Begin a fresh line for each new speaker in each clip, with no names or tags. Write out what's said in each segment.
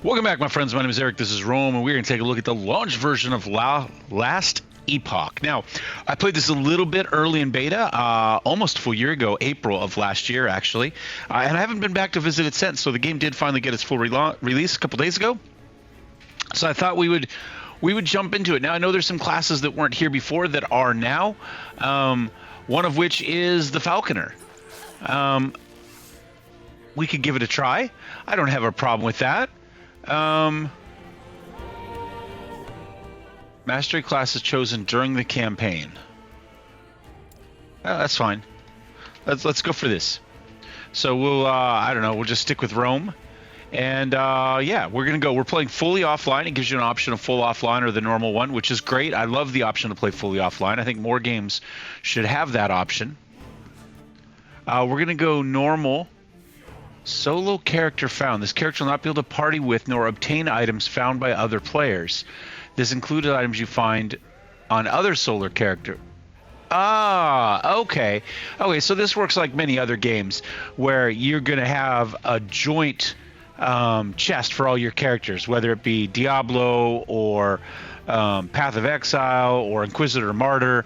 Welcome back, my friends. My name is Eric. This is Rome, and we're going to take a look at the launch version of Last Epoch. Now, I played this a little bit early in beta, almost a full year ago, April of last year, actually, and I haven't been back to visit it since. So the game did finally get its full release a couple days ago. So I thought we would jump into it. Now, I know there's some classes that weren't here before that are now, one of which is the Falconer. We could give it a try. I don't have a problem with that. Mastery class is chosen during the campaign. That's fine. Let's go for this. So we'll I don't know, we'll just stick with Rome. And yeah, we're playing fully offline. It gives you an option of full offline or the normal one, which is great. I love the option to play fully offline. I think more games should have that option. We're gonna go normal. Solo character found. This character will not be able to party with nor obtain items found by other players. This included items you find on other solo character. Okay. Okay, so this works like many other games where you're going to have a joint chest for all your characters, whether it be Diablo or Path of Exile or Inquisitor Martyr.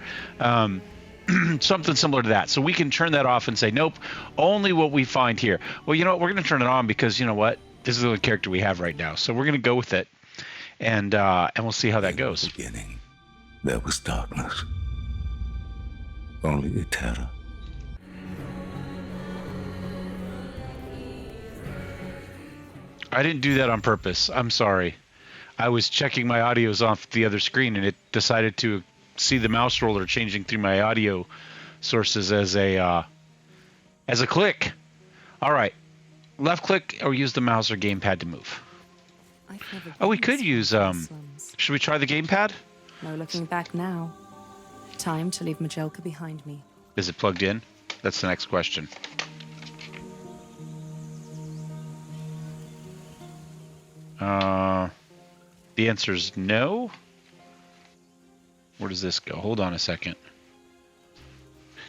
Something similar to that. So we can turn that off and say, nope, only what we find here. Well, you know what? We're going to turn it on because, you know what? This is the only character we have right now. So we're going to go with it, and we'll see how that goes.
In the beginning, there was darkness. Only terror.
I didn't do that on purpose. I'm sorry. I was checking my audios off the other screen, and it decided to see the mouse roller changing through my audio sources as a click. All right, left click or use the mouse or gamepad to move. Oh, we could use should we try the gamepad?
No looking back now. Time to leave Majelka behind me.
Is it plugged in? That's the next question. The answer is no. Where does this go? Hold on a second.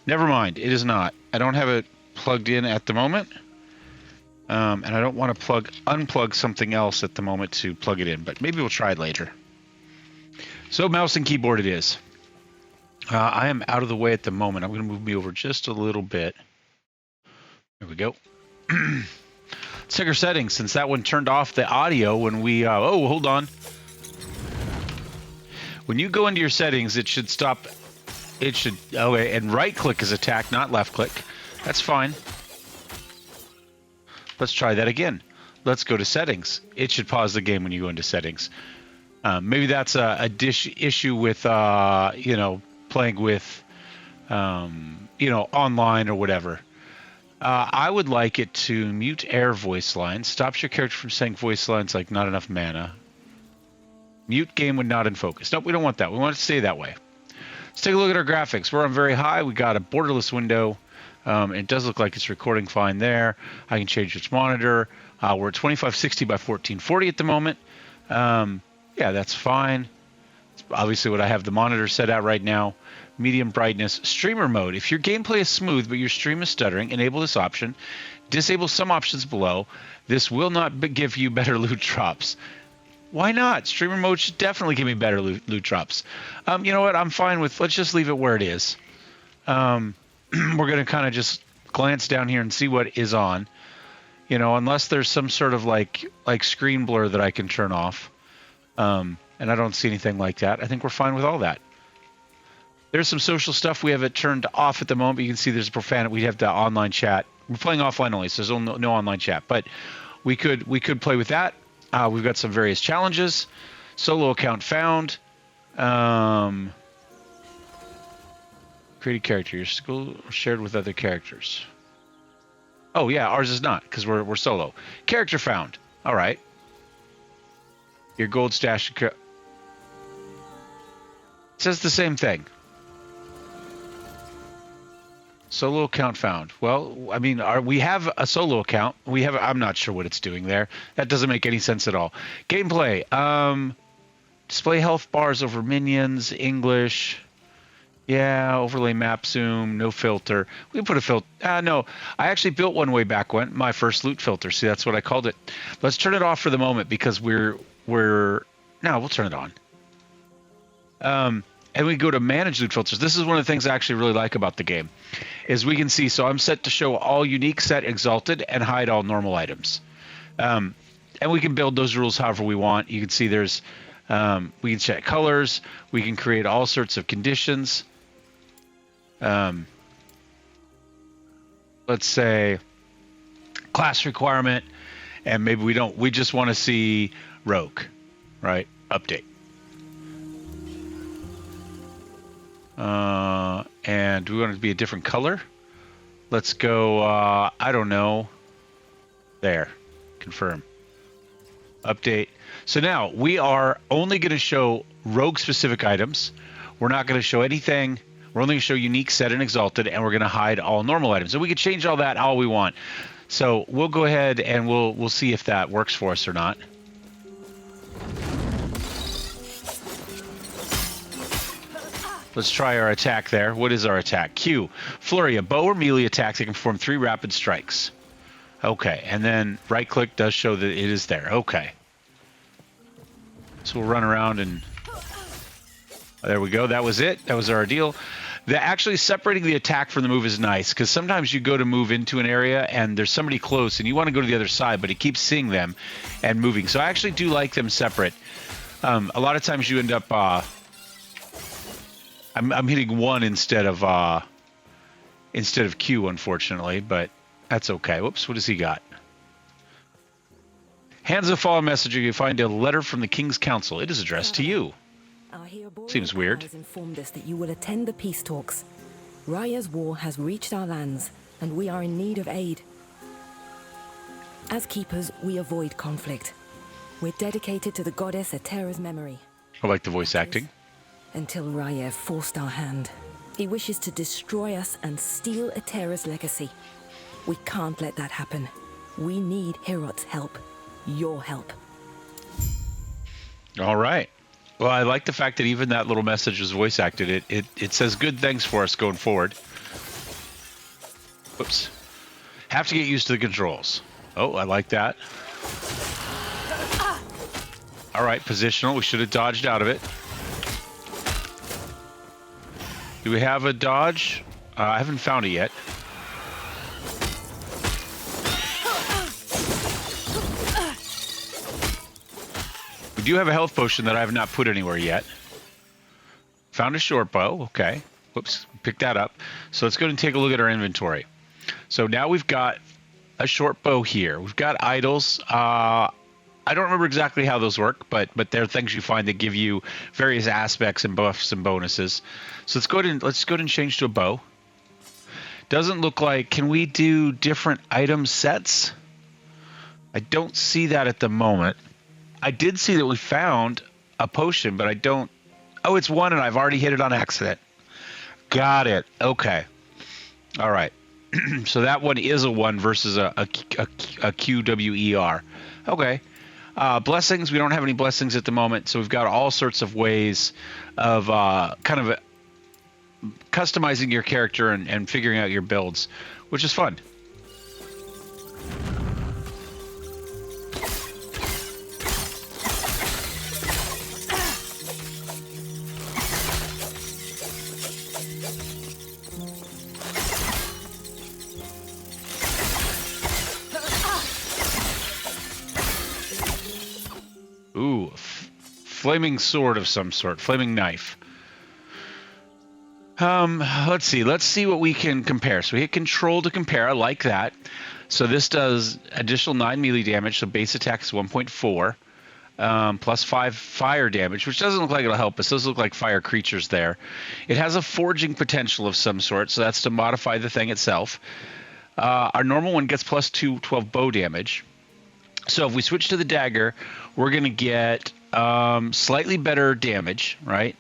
Never mind. It is not. I don't have it plugged in at the moment. And I don't want to unplug something else at the moment to plug it in. But maybe we'll try it later. So mouse and keyboard it is. I am out of the way at the moment. I'm going to move me over just a little bit. There we go. Let's check our settings, since that one turned off the audio when we... oh, hold on. When you go into your settings, it should stop. It should. Okay, and right click is attack, not left click. That's fine. Let's try that again. Let's go to settings. It should pause the game when you go into settings. Maybe that's a issue with you know, playing with you know, online or whatever. I would like it to mute air voice lines. Stops your character from saying voice lines like not enough mana. Mute game when not in focus. Nope, we don't want that. We want it to stay that way. Let's take a look at our graphics. We're on very high. We got a borderless window. It does look like it's recording fine there. I can change its monitor. We're at 2560 by 1440 at the moment. Yeah, that's fine. It's obviously what I have the monitor set at right now. Medium brightness. Streamer mode. If your gameplay is smooth but your stream is stuttering, enable this option. Disable some options below. This will not give you better loot drops. Why not? Streamer mode should definitely give me better loot drops. You know what? I'm fine with... Let's just leave it where it is. We're going to kind of just glance down here and see what is on. You know, unless there's some sort of like screen blur that I can turn off. And I don't see anything like that. I think we're fine with all that. There's some social stuff. We have it turned off at the moment. But you can see there's profanity. We have the online chat. We're playing offline only, so there's no online chat. But we could play with that. We've got some various challenges. Solo account found. Create a character. Your skill shared with other characters. Oh yeah, ours is not because we're solo. Character found. All right. Your gold stash. It says the same thing. Solo account found. Well, I mean, we have a solo account. I'm not sure what it's doing there. That doesn't make any sense at all. Gameplay. Display health bars over minions. English. Yeah, overlay map zoom, no filter. We can put a filter. No, I actually built one way back when, my first loot filter. See, that's what I called it. Let's turn it off for the moment because we'll turn it on. And we go to manage loot filters. This is one of the things I actually really like about the game, is we can see. So I'm set to show all unique, set exalted, and hide all normal items. And we can build those rules however we want. You can see there's, we can check colors. We can create all sorts of conditions. Let's say class requirement, and maybe we just want to see rogue, right? Update. And we want it to be a different color. Let's go, I don't know. There. Confirm. Update. So now we are only going to show rogue specific items. We're not going to show anything. We're only going to show unique, set, and exalted, and we're going to hide all normal items. And we can change all that all we want. So we'll go ahead and we'll see if that works for us or not. Let's try our attack there. What is our attack? Q. Flurry. A bow or melee attack that can perform 3 rapid strikes. Okay. And then right click does show that it is there. Okay. So we'll run around and... There we go. That was it. That was our deal. Actually separating the attack from the move is nice, because sometimes you go to move into an area and there's somebody close and you want to go to the other side, but it keeps seeing them and moving. So I actually do like them separate. A lot of times you end up... I'm hitting 1 instead of Q, unfortunately, but that's okay. Whoops, what has he got? Hands of fallen messenger, you find a letter from the King's Council. It is addressed to you. Seems weird.
Has informed us that you will attend the peace talks. Raya's war has reached our lands, and we are in need of aid. As keepers, we avoid conflict. We're dedicated to the goddess Atera's memory.
I like the voice acting.
Until Raya forced our hand. He wishes to destroy us and steal Atera's legacy. We can't let that happen. We need Herot's help. Your help.
All right. Well, I like the fact that even that little message was voice acted. It says good things for us going forward. Whoops. Have to get used to the controls. Oh, I like that. All right, positional. We should have dodged out of it. Do we have a dodge? I haven't found it yet. We do have a health potion that I have not put anywhere yet. Found a short bow. Okay. Whoops. Pick that up. So let's go and take a look at our inventory. So now we've got a short bow here. We've got idols. I don't remember exactly how those work, but they're things you find that give you various aspects and buffs and bonuses. So let's go ahead and change to a bow. Doesn't look like, can we do different item sets? I don't see that at the moment. I did see that we found a potion, but I don't. Oh, it's 1 and I've already hit it on accident. Got it. Okay. All right. So that one is a 1 versus a QWER. Okay. Blessings, we don't have any blessings at the moment, so we've got all sorts of ways of kind of customizing your character and figuring out your builds, which is fun. Ooh, flaming sword of some sort, flaming knife. Let's see what we can compare. So we hit control to compare. I like that. So this does additional 9 melee damage. So base attack is 1.4, plus 5 fire damage, which doesn't look like it'll help us. Those look like fire creatures there. It has a forging potential of some sort. So that's to modify the thing itself. Our normal one gets plus 12 bow damage. So if we switch to the dagger, we're going to get slightly better damage, right?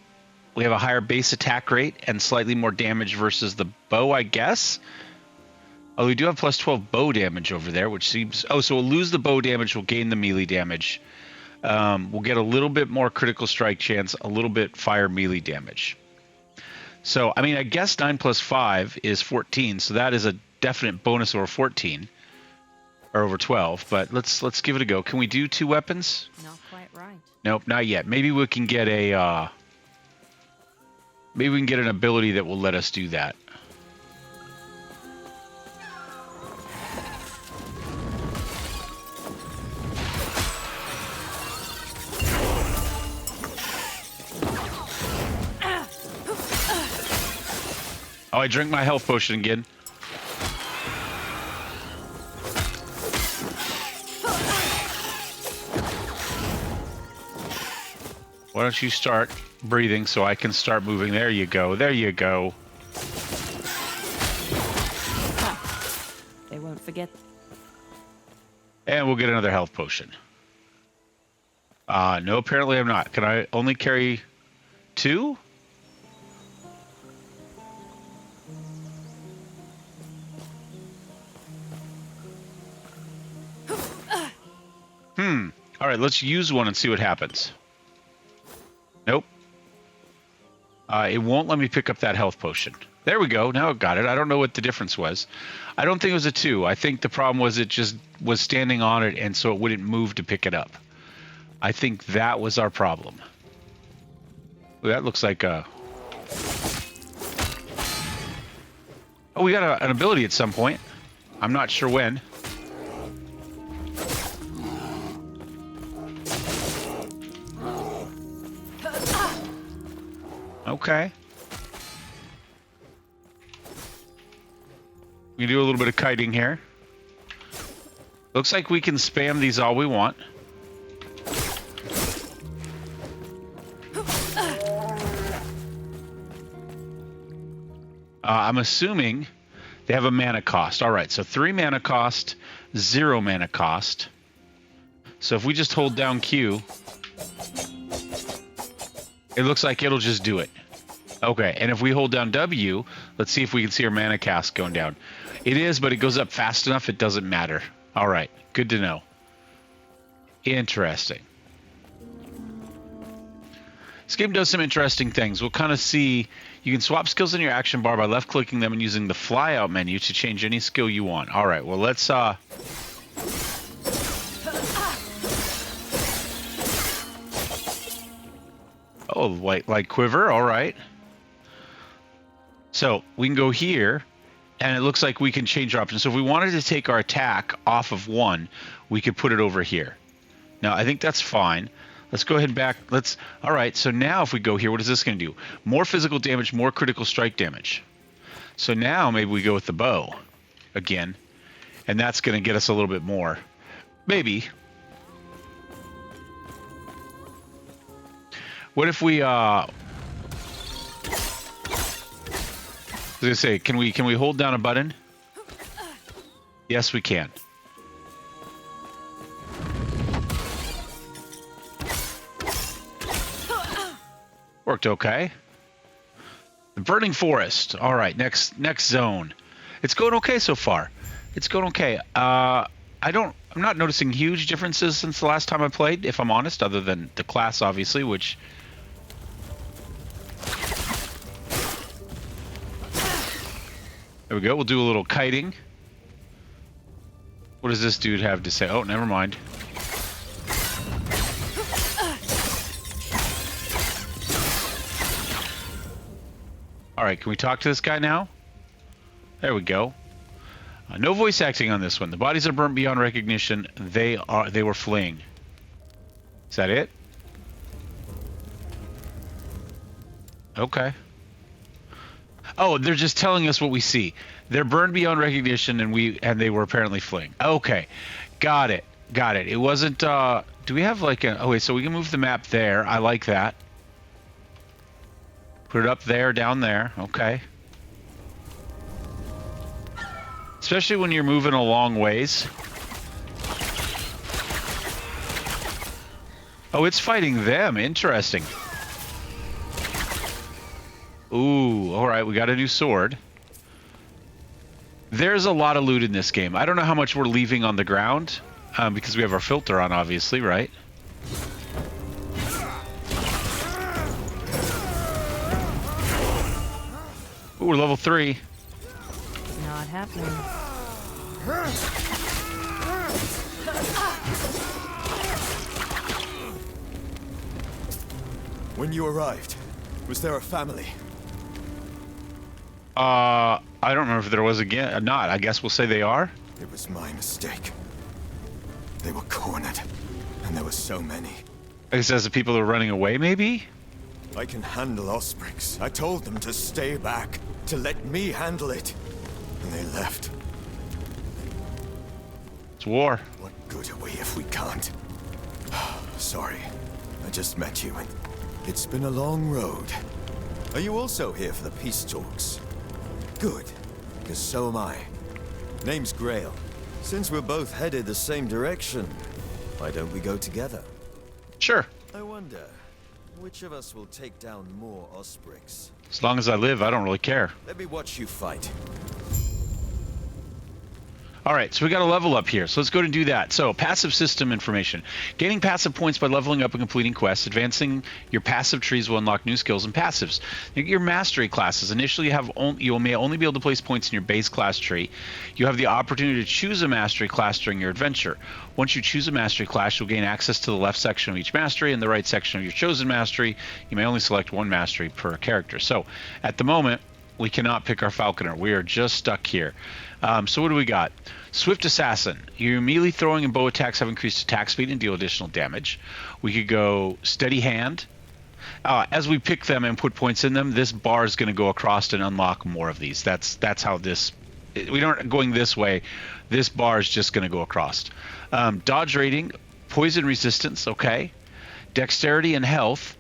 We have a higher base attack rate and slightly more damage versus the bow, I guess. Oh, we do have plus 12 bow damage over there, which seems... Oh, so we'll lose the bow damage, we'll gain the melee damage. We'll get a little bit more critical strike chance, a little bit fire melee damage. So, I mean, I guess 9 plus 5 is 14, so that is a definite bonus over 14 or over 12. But let's give it a go. Can we do 2 weapons?
Not quite right.
Nope, not yet. Maybe we can get a maybe we can get an ability that will let us do that. Oh, I drank my health potion again. Why don't you start breathing so I can start moving? There you go. There you go.
They won't forget.
And we'll get another health potion. No, apparently I'm not. Can I only carry 2? All right, let's use one and see what happens. Nope. It won't let me pick up that health potion. There we go. Now I got it. I don't know what the difference was. I don't think it was a 2. I think the problem was it just was standing on it, and so it wouldn't move to pick it up. I think that was our problem. Ooh, that looks like a... Oh, we got an ability at some point. I'm not sure when. Okay. We do a little bit of kiting here. Looks like we can spam these all we want. I'm assuming they have a mana cost. All right, so 3 mana cost, 0 mana cost. So if we just hold down Q, it looks like it'll just do it. Okay, and if we hold down W, let's see if we can see our mana cost going down. It is, but it goes up fast enough, it doesn't matter. All right, good to know. Interesting. This game does some interesting things. We'll kind of see, you can swap skills in your action bar by left-clicking them and using the flyout menu to change any skill you want. All right, well, let's... Oh, like quiver, all right. So we can go here, and it looks like we can change our options. So if we wanted to take our attack off of 1, we could put it over here. Now, I think that's fine. Let's go ahead and back. All right, so now if we go here, what is this going to do? More physical damage, more critical strike damage. So now maybe we go with the bow again, and that's going to get us a little bit more. Maybe. What if we, I was gonna say, can we hold down a button? Yes, we can. Worked okay. The Burning Forest. All right, next zone. It's going okay so far. It's going okay. I'm not noticing huge differences since the last time I played, if I'm honest, other than the class, obviously, which... There we go. We'll do a little kiting. What does this dude have to say? Oh, never mind. All right, can we talk to this guy now? There we go. No voice acting on this one. The bodies are burnt beyond recognition. They were fleeing. Is that it? Okay. Oh, they're just telling us what we see. They're burned beyond recognition, and they were apparently fleeing. Okay, got it. It wasn't. Do we have like a? Oh wait, so we can move the map there. I like that. Put it up there, down there. Okay. Especially when you're moving a long ways. Oh, it's fighting them. Interesting. Ooh, all right, we got a new sword. There's a lot of loot in this game. I don't know how much we're leaving on the ground, because we have our filter on, obviously, right? Ooh, we're level 3.
Not happening.
When you arrived, was there a family?
I don't remember if there was again. Not. I guess we'll say they are.
It was my mistake. They were cornered, and there were so many.
I guess as the people are running away, maybe?
I can handle Osprix. I told them to stay back, to let me handle it. And they left.
It's war.
What good are we if we can't? Sorry. I just met you and it's been a long road. Are you also here for the peace talks? Good, because so am I. Name's Grail. Since we're both headed the same direction, why don't we go together?
Sure.
I wonder, which of us will take down more Osprix?
As long as I live, I don't really care.
Let me watch you fight.
All right, so we got a level up here. So let's go and do that. So passive system information. Gaining passive points by leveling up and completing quests. Advancing your passive trees will unlock new skills and passives. Your mastery classes. Initially, you may only be able to place points in your base class tree. You have the opportunity to choose a mastery class during your adventure. Once you choose a mastery class, you'll gain access to the left section of each mastery and the right section of your chosen mastery. You may only select one mastery per character. So at the moment, we cannot pick our falconer. We are just stuck here. So what do we got? Swift Assassin. Your melee throwing and bow attacks have increased attack speed and deal additional damage. We could go Steady Hand. As we pick them and put points in them, this bar is going to go across and unlock more of these. That's how this... We aren't going this way. This bar is just going to go across. Dodge rating. Poison resistance. Okay. Dexterity and health.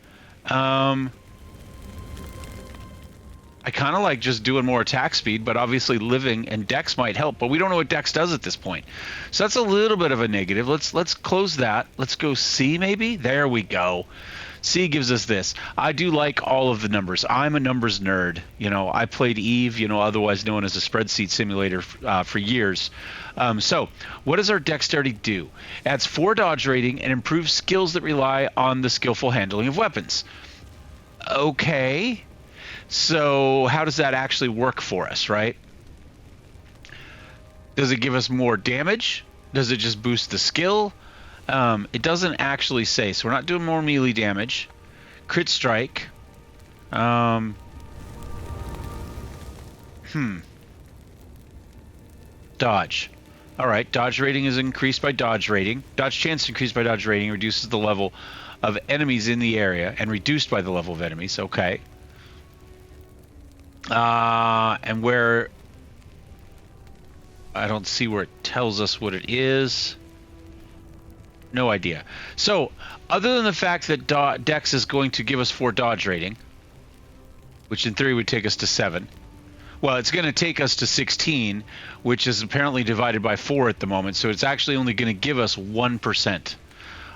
I kind of like just doing more attack speed, but obviously living and Dex might help, but we don't know what Dex does at this point. So that's a little bit of a negative. Let's close that. Let's go C maybe. There we go. C gives us this. I do like all of the numbers. I'm a numbers nerd. You know, I played Eve, you know, otherwise known as a spreadsheet simulator for years. So what does our dexterity do? Adds 4 dodge rating and improves skills that rely on the skillful handling of weapons. Okay. So how does that actually work for us, right? Does it give us more damage? Does it just boost the skill? It doesn't actually say, so we're not doing more melee damage. Crit strike. Dodge. All right, dodge rating is increased by dodge rating. Dodge chance increased by dodge rating reduces the level of enemies in the area and reduced by the level of enemies. Okay. And where I don't see where it tells us what it is. No idea. So other than the fact that Dex is going to give us 4 dodge rating, which in theory would take us to 7. Well, it's going to take us to 16, which is apparently divided by 4 at the moment. So it's actually only going to give us 1%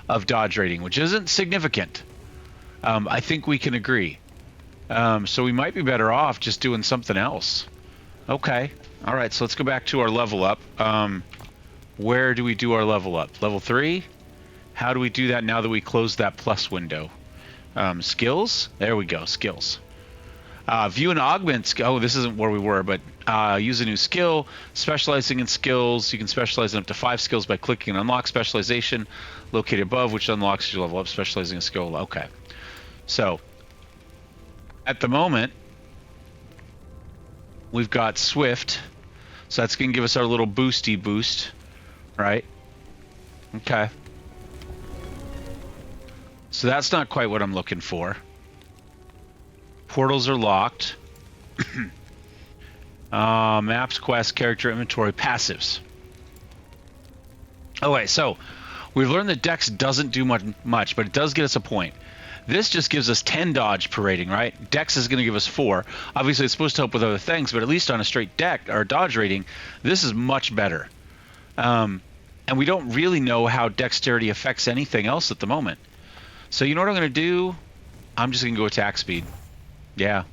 of dodge rating, which isn't significant. I think we can agree. So we might be better off just doing something else. Okay. All right, so let's go back to our level up. Where do we do our level up? Level 3? How do we do that now that we closed that plus window? Skills? There we go, skills. View and augment. Oh, this isn't where we were, but use a new skill. Specializing in skills. You can specialize in up to 5 skills by clicking and unlock specialization located above, which unlocks your level up. Specializing a skill. Okay. So at the moment, we've got Swift, so that's going to give us our little boosty boost, right? Okay. So that's not quite what I'm looking for. Portals are locked. Maps, quests, character inventory, passives. Okay, so we've learned that Dex doesn't do much, but it does get us a point. This just gives us 10 dodge per rating, right? Dex is going to give us 4. Obviously, it's supposed to help with other things, but at least on a straight deck or dodge rating, this is much better. And we don't really know how dexterity affects anything else at the moment. So you know what I'm going to do? I'm just going to go attack speed. Yeah,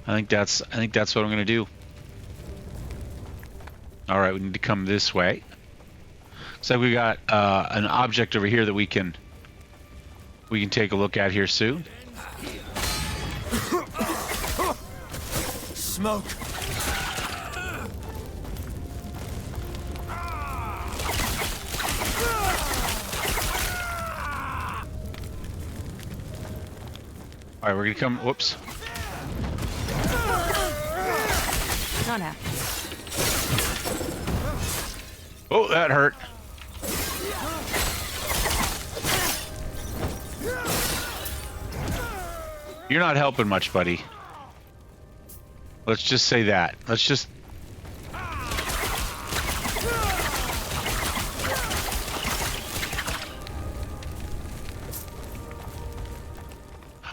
I think that's what I'm going to do. All right, we need to come this way. So we got an object over here that we can take a look at here soon.
smoke.
All right, we're gonna come. Whoops.
Not now.
Oh, that hurt. You're not helping much, buddy. Let's just say that. Let's just...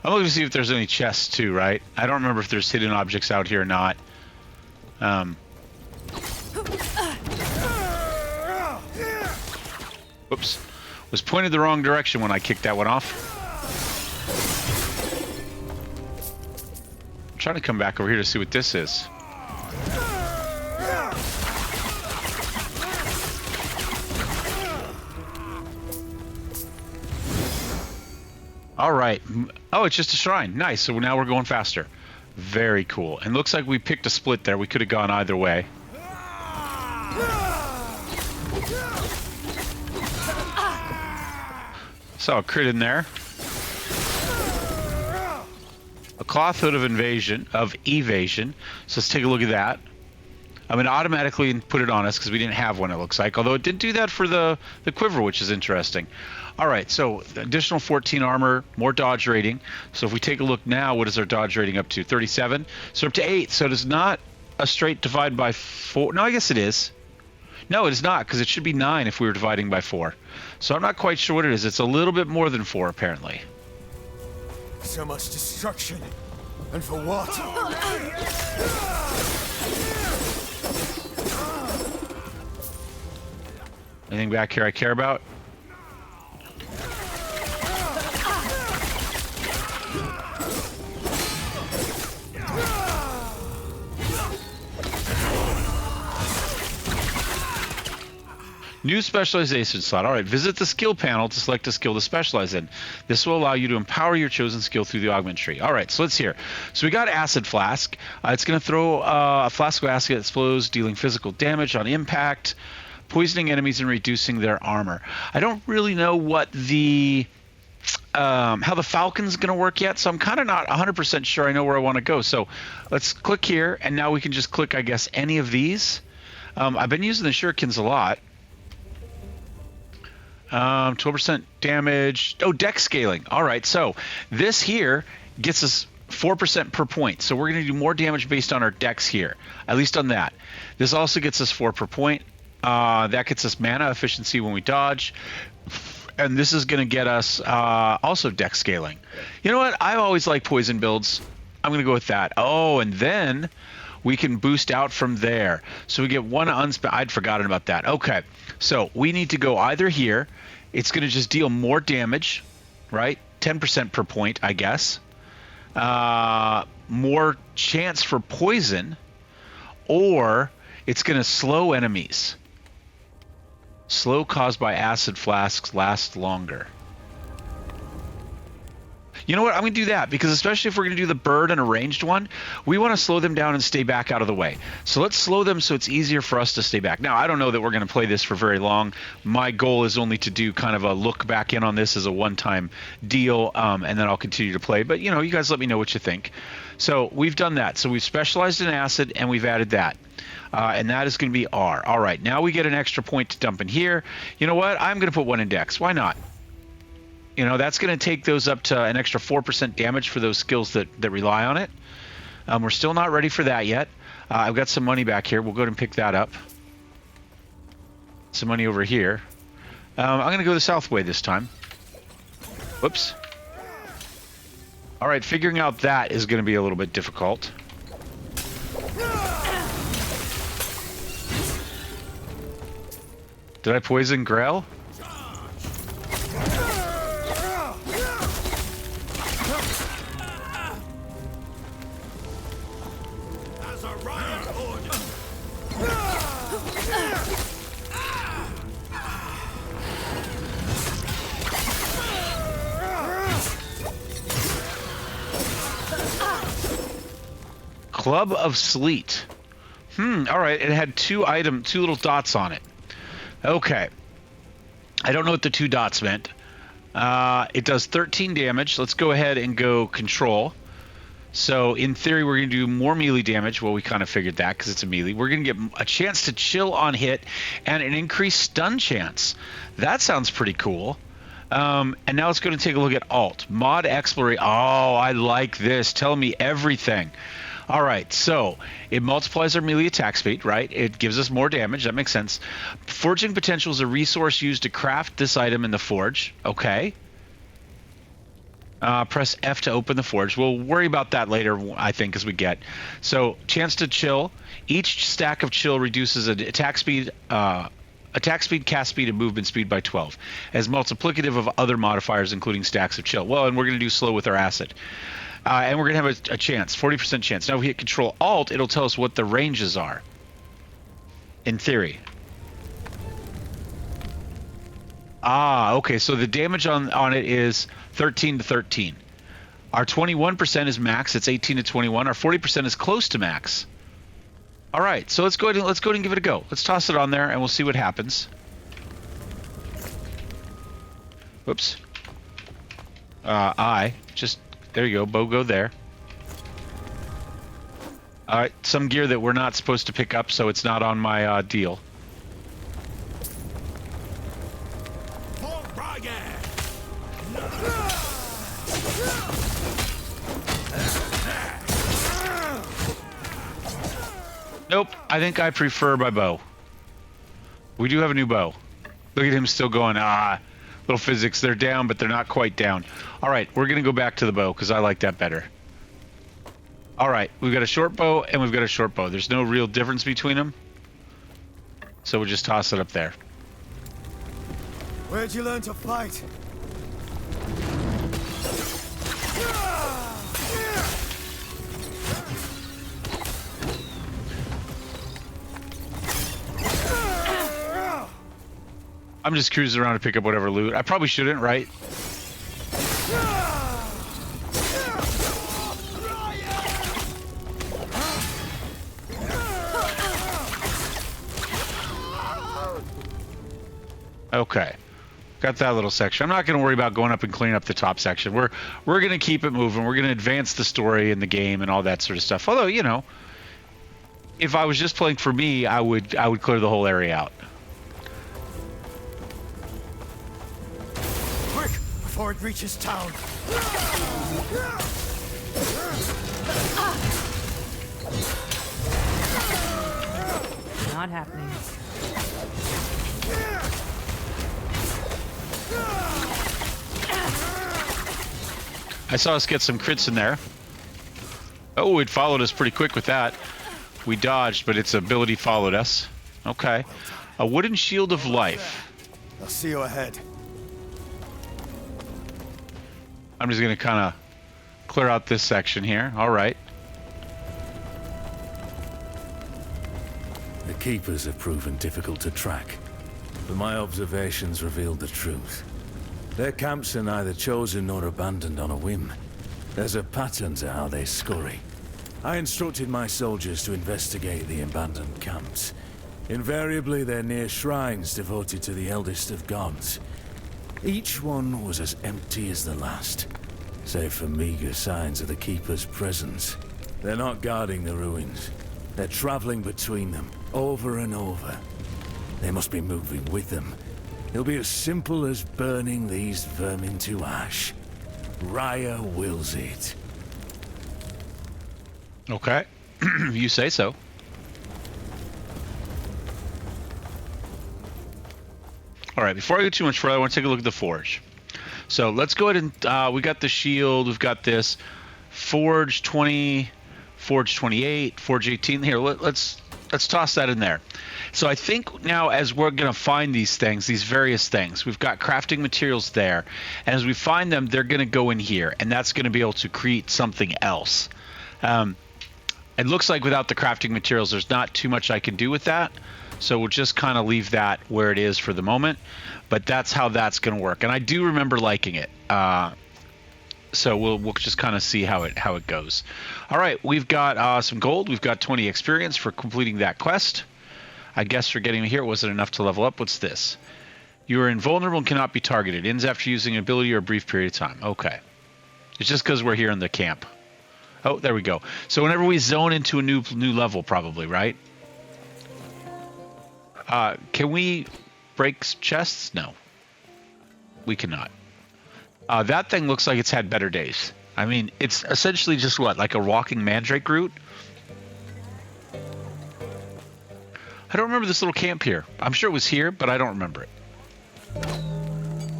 I'm looking to see if there's any chests too, right? I don't remember if there's hidden objects out here or not. Whoops. Was pointed the wrong direction when I kicked that one off. I'm trying to come back over here to see what this is. All right. Oh, it's just a shrine. Nice. So now we're going faster. Very cool. And looks like we picked a split there. We could have gone either way. Saw a crit in there. A cloth hood of evasion. So let's take a look at that. I'm going to automatically put it on us because we didn't have one, it looks like. Although it did do that for the quiver, which is interesting. All right, so additional 14 armor, more dodge rating. So if we take a look now, what is our dodge rating up to? 37. So up to 8. So it is not a straight divide by 4. No, I guess it is. No, it is not, because it should be 9 if we were dividing by 4. So I'm not quite sure what it is. It's a little bit more than 4, apparently.
So much destruction. And for what?
Anything back here I care about? New specialization slot. All right, visit the skill panel to select a skill to specialize in. This will allow you to empower your chosen skill through the augment tree. All right, so let's hear. So we got acid flask. It's going to throw a flask of acid that explodes, dealing physical damage on impact, poisoning enemies and reducing their armor. I don't really know what the how the Falcon's going to work yet, so I'm kind of not 100% sure I know where I want to go. So let's click here, and now we can just click, I guess, any of these. I've been using the shurikens a lot. 12% damage. Oh, deck scaling. All right, so this here gets us 4% per point. So we're going to do more damage based on our decks here, at least on that. This also gets us 4 per point. That gets us mana efficiency when we dodge. And this is going to get us also deck scaling. You know what? I always like poison builds. I'm going to go with that. Oh, and then we can boost out from there. So we get one I'd forgotten about that. Okay, so we need to go either here. It's going to just deal more damage, right? 10% per point, I guess. More chance for poison, or it's going to slow enemies. Slow caused by acid flasks last longer. You know what? I'm going to do that because especially if we're going to do the bird and a ranged one, we want to slow them down and stay back out of the way. So let's slow them so it's easier for us to stay back. Now, I don't know that we're going to play this for very long. My goal is only to do kind of a look back in on this as a one-time deal, and then I'll continue to play. But, you know, you guys let me know what you think. So we've done that. So we've specialized in acid, and we've added that. And that is going to be R. All right, now we get an extra point to dump in here. You know what? I'm going to put one in Dex. Why not? You know, that's going to take those up to an extra 4% damage for those skills that rely on it. We're still not ready for that yet. I've got some money back here. We'll go ahead and pick that up. Some money over here. I'm going to go the south way this time. Whoops. All right, figuring out that is going to be a little bit difficult. Did I poison Grell? Club of Sleet. All right. It had two little dots on it. Okay. I don't know what the two dots meant. It does 13 damage. Let's go ahead and go control. So in theory, we're going to do more melee damage. Well, we kind of figured that because it's a melee. We're going to get a chance to chill on hit and an increased stun chance. That sounds pretty cool. And now let's go and take a look at alt. Mod exploration. Oh, I like this. Tell me everything. All right, so it multiplies our melee attack speed, right? It gives us more damage. That makes sense. Forging potential is a resource used to craft this item in the forge. Okay. Press F to open the forge. We'll worry about that later, I think, as we get. So, chance to chill. Each stack of chill reduces attack speed, cast speed, and movement speed by 12, as multiplicative of other modifiers, including stacks of chill. Well, and we're going to do slow with our acid. And we're going to have a chance, 40% chance. Now, if we hit Control Alt, it'll tell us what the ranges are, in theory. Okay, so the damage on it is 13 to 13. Our 21% is max. It's 18 to 21. Our 40% is close to max. All right, so let's go ahead and give it a go. Let's toss it on there, and we'll see what happens. Whoops. There you go. Bow go there. All right, some gear that we're not supposed to pick up, so it's not on my deal. Nope, I think I prefer my bow. We do have a new bow. Look at him still going, little physics. They're down, but they're not quite down. All right, we're going to go back to the bow because I like that better. All right, we've got a short bow and we've got a short bow. There's no real difference between them. So we'll just toss it up there.
Where'd you learn to fight?
I'm just cruising around to pick up whatever loot. I probably shouldn't, right? Okay. Got that little section. I'm not going to worry about going up and cleaning up the top section. We're going to keep it moving. We're going to advance the story in the game and all that sort of stuff. Although, you know, if I was just playing for me, I would clear the whole area out.
Quick, before it reaches town.
Not happening.
I saw us get some crits in there. Oh, it followed us pretty quick with that. We dodged, but its ability followed us. Okay. A wooden shield of life.
I'll see you ahead.
I'm just going to kind of clear out this section here. All right.
The Keepers have proven difficult to track, but my observations revealed the truth. Their camps are neither chosen nor abandoned on a whim. There's a pattern to how they scurry. I instructed my soldiers to investigate the abandoned camps. Invariably, they're near shrines devoted to the eldest of gods. Each one was as empty as the last, save for meager signs of the Keeper's presence. They're not guarding the ruins. They're traveling between them, over and over. They must be moving with them. It'll be as simple as burning these vermin to ash. Raya wills it.
Okay. You say so. All right, before I go too much further, I want to take a look at the forge. So let's go ahead and we got the shield, we've got this forge 20, forge 28, forge 18. Here, let's toss that in there. So I think now as we're going to find these things, these various things, we've got crafting materials there. And as we find them, they're going to go in here. And that's going to be able to create something else. It looks like without the crafting materials, there's not too much I can do with that. So we'll just kind of leave that where it is for the moment. But that's how that's going to work. And I do remember liking it. So we'll just kind of see how it goes. All right, we've got some gold. We've got 20 experience for completing that quest. I guess for getting here, it wasn't enough to level up. What's this? You are invulnerable and cannot be targeted. Ends after using an ability or a brief period of time. Okay. It's just because we're here in the camp. Oh, there we go. So whenever we zone into a new level, probably, right? Can we break chests? No. We cannot. That thing looks like it's had better days. I mean, it's essentially just what? Like a walking mandrake root? I don't remember this little camp here. I'm sure it was here, but I don't remember it.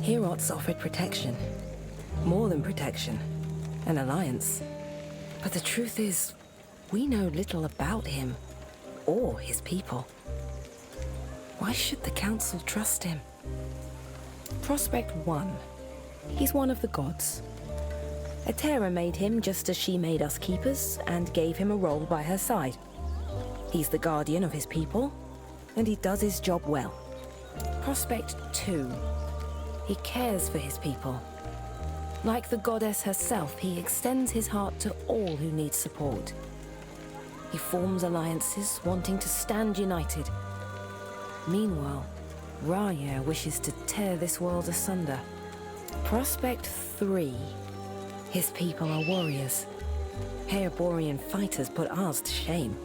Herots offered protection. More than protection. An alliance. But the truth is, we know little about him. Or his people. Why should the Council trust him? Prospect 1. He's one of the gods. Etera made him just as she made us keepers, and gave him a role by her side. He's the guardian of his people, and he does his job well. Prospect 2. He cares for his people. Like the goddess herself, he extends his heart to all who need support. He forms alliances, wanting to stand united. Meanwhile, Raya wishes to tear this world asunder. Prospect 3. His people are warriors. Haerborian fighters put ours to shame.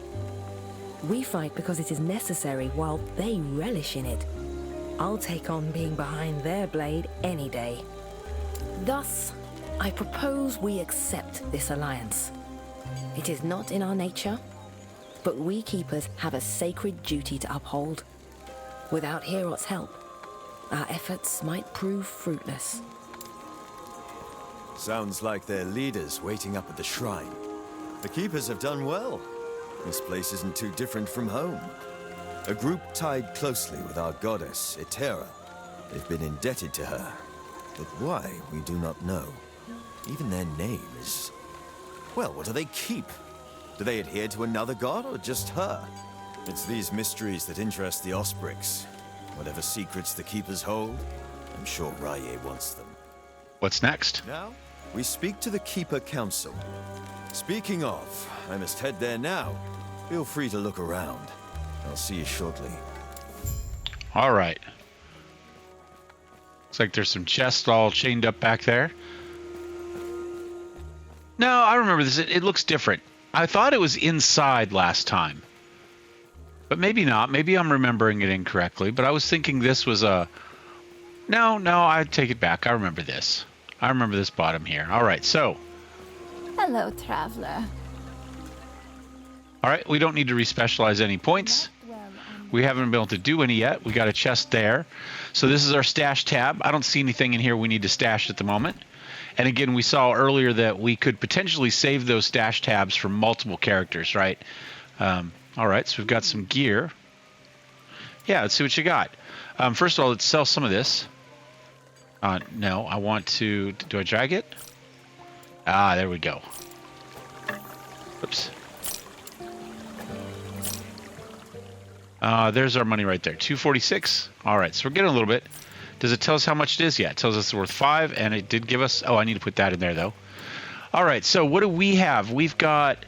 We fight because it is necessary while they relish in it. I'll take on being behind their blade any day. Thus, I propose we accept this alliance. It is not in our nature, but we keepers have a sacred duty to uphold. Without Herot's help, our efforts might prove fruitless.
Sounds like their leaders waiting up at the shrine. The keepers have done well. This place isn't too different from home. A group tied closely with our goddess, Etera. They've been indebted to her. But why, we do not know. Even their name is... Well, what do they keep? Do they adhere to another god or just her? It's these mysteries that interest the Osprix. Whatever secrets the keepers hold, I'm sure Raya wants them.
What's next?
Now, we speak to the Keeper Council. Speaking of, I must head there now. Feel free to look around. I'll see you shortly.
All right. Looks like there's some chests all chained up back there. No, I remember this. It looks different. I thought it was inside last time. But maybe not. Maybe I'm remembering it incorrectly. But I was thinking this was a... No, I take it back. I remember this. I remember this bottom here. All right, so...
Hello, traveler.
All right, we don't need to respecialize any points. We haven't been able to do any yet. We got a chest there. So this is our stash tab. I don't see anything in here we need to stash at the moment. And again, we saw earlier that we could potentially save those stash tabs for multiple characters, right? All right, so we've got some gear. Yeah, let's see what you got. First of all, let's sell some of this. No, I want to... Do I drag it? Ah, there we go. Oops. There's our money right there. 246. All right, so we're getting a little bit. Does it tell us how much it is? Yeah, it tells us it's worth 5, and it did give us... Oh, I need to put that in there, though. All right, so what do we have? We've got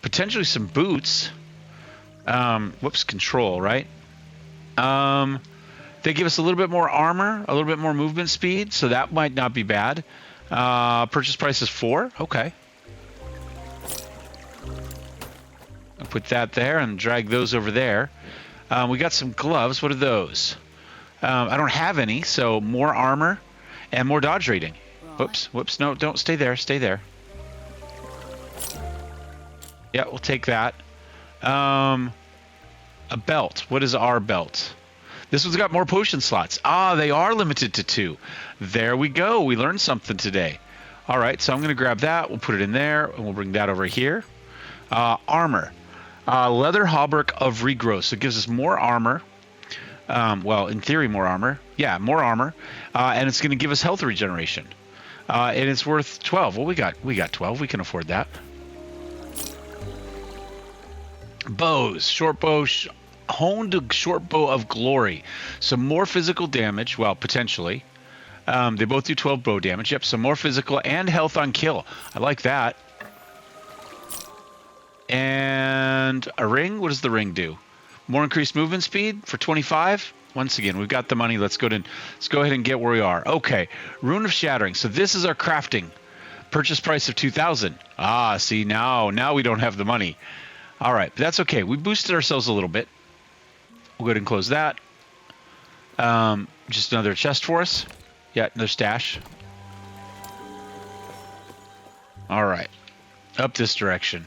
potentially some boots. Whoops, control, right? They give us a little bit more armor, a little bit more movement speed, so that might not be bad. Purchase price is 4. Okay. I'll put that there and drag those over there. We got some gloves. What are those? I don't have any, so more armor and more dodge rating. Whoops. No, don't stay there. Stay there. Yeah, we'll take that. A belt. What is our belt? This one's got more potion slots. Ah, they are limited to 2. There we go. We learned something today. All right, so I'm going to grab that. We'll put it in there, and we'll bring that over here. Armor. Leather hauberk of regrowth. So it gives us more armor. Well, in theory, more armor. Yeah, more armor. And it's going to give us health regeneration. And it's worth 12. Well, we got 12. We can afford that. Bows. Short bow. Honed short bow of glory. So more physical damage. Well, potentially. They both do 12 bow damage. Yep, so more physical and health on kill. I like that. And a ring. What does the ring do? More increased movement speed for 25. Once again, we've got the money. Let's go ahead and get where we are. Okay, Rune of Shattering. So this is our crafting. Purchase price of 2,000. Ah, see, now we don't have the money. All right, but that's okay. We boosted ourselves a little bit. We'll go ahead and close that. Just another chest for us. Yeah, another stash. All right, up this direction.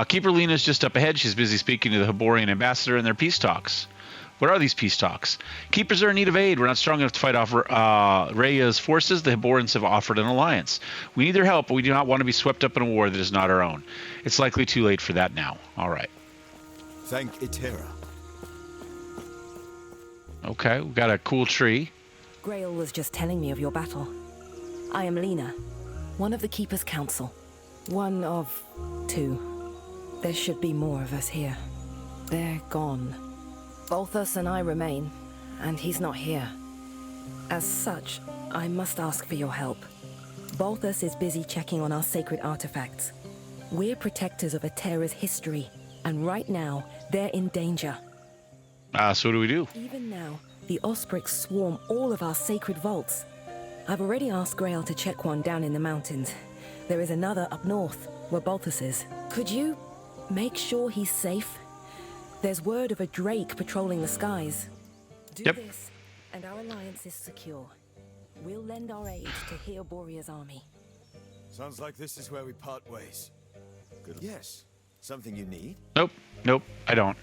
Keeper Lena's just up ahead. She's busy speaking to the Hyborian ambassador in their peace talks. What are these peace talks? Keepers are in need of aid. We're not strong enough to fight off Rhea's forces. The Hyborians have offered an alliance. We need their help, but we do not want to be swept up in a war that is not our own. It's likely too late for that now. All right.
Thank Itera.
Okay, we've got a cool tree.
Grail was just telling me of your battle. I am Lena, one of the Keeper's Council. One of 2. There should be more of us here. They're gone. Balthus and I remain, and he's not here. As such, I must ask for your help. Balthus is busy checking on our sacred artifacts. We're protectors of Itera's history, and right now, they're in danger.
So what do we do?
Even now, the Osprix swarm all of our sacred vaults. I've already asked Grail to check one down in the mountains. There is another up north, where Balthus is. Could you make sure he's safe? There's word of a drake patrolling the skies. Do
Yep.
this, and our alliance is secure. We'll lend our aid to heal Borea's army.
Sounds like this is where we part ways. Good. Yes. Something you need?
Nope, I don't.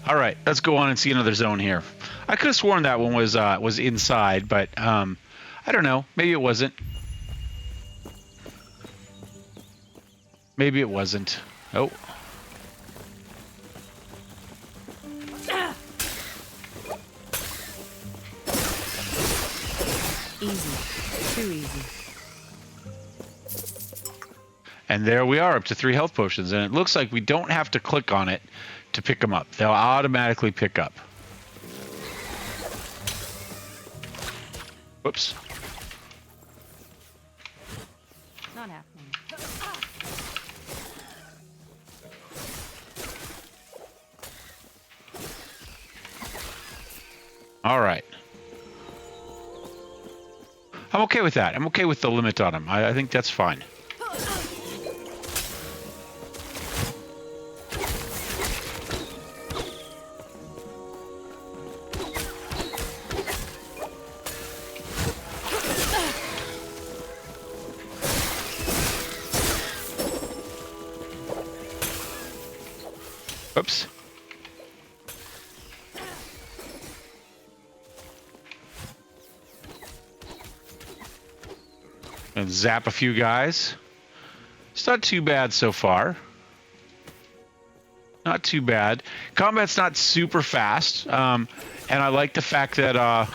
All right, let's go on and see another zone here. I could have sworn that one was inside, but I don't know. Maybe it wasn't. Maybe it wasn't. Oh.
Easy. Too easy.
And there we are, up to 3 health potions. And it looks like we don't have to click on it to pick them up. They'll automatically pick up. Whoops.
Not happening.
All right. I'm okay with that. I'm okay with the limit on them. I think that's fine. Oops. And zap a few guys. It's not too bad so far. Not too bad. Combat's not super fast. And I like the fact that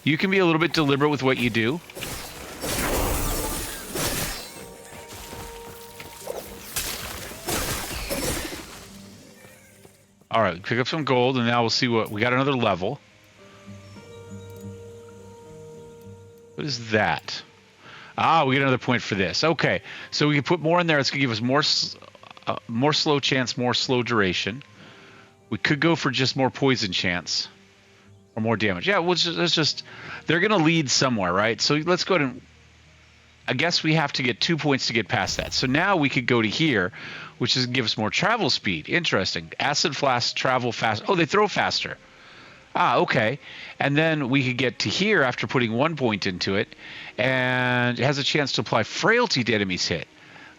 you can be a little bit deliberate with what you do. All right, pick up some gold, and now we'll see what we got. Another level. What is that? Ah, we get another point for this. Okay, so we can put more in there. It's gonna give us more slow chance, more slow duration. We could go for just more poison chance or more damage. Yeah, let's just they're gonna lead somewhere, right? So let's go ahead and. I guess we have to get 2 points to get past that. So now we could go to here, which is give us more travel speed. Interesting. Acid flasks travel fast. Oh, they throw faster. Ah, okay. And then we could get to here after putting 1 point into it, and it has a chance to apply frailty to enemies hit.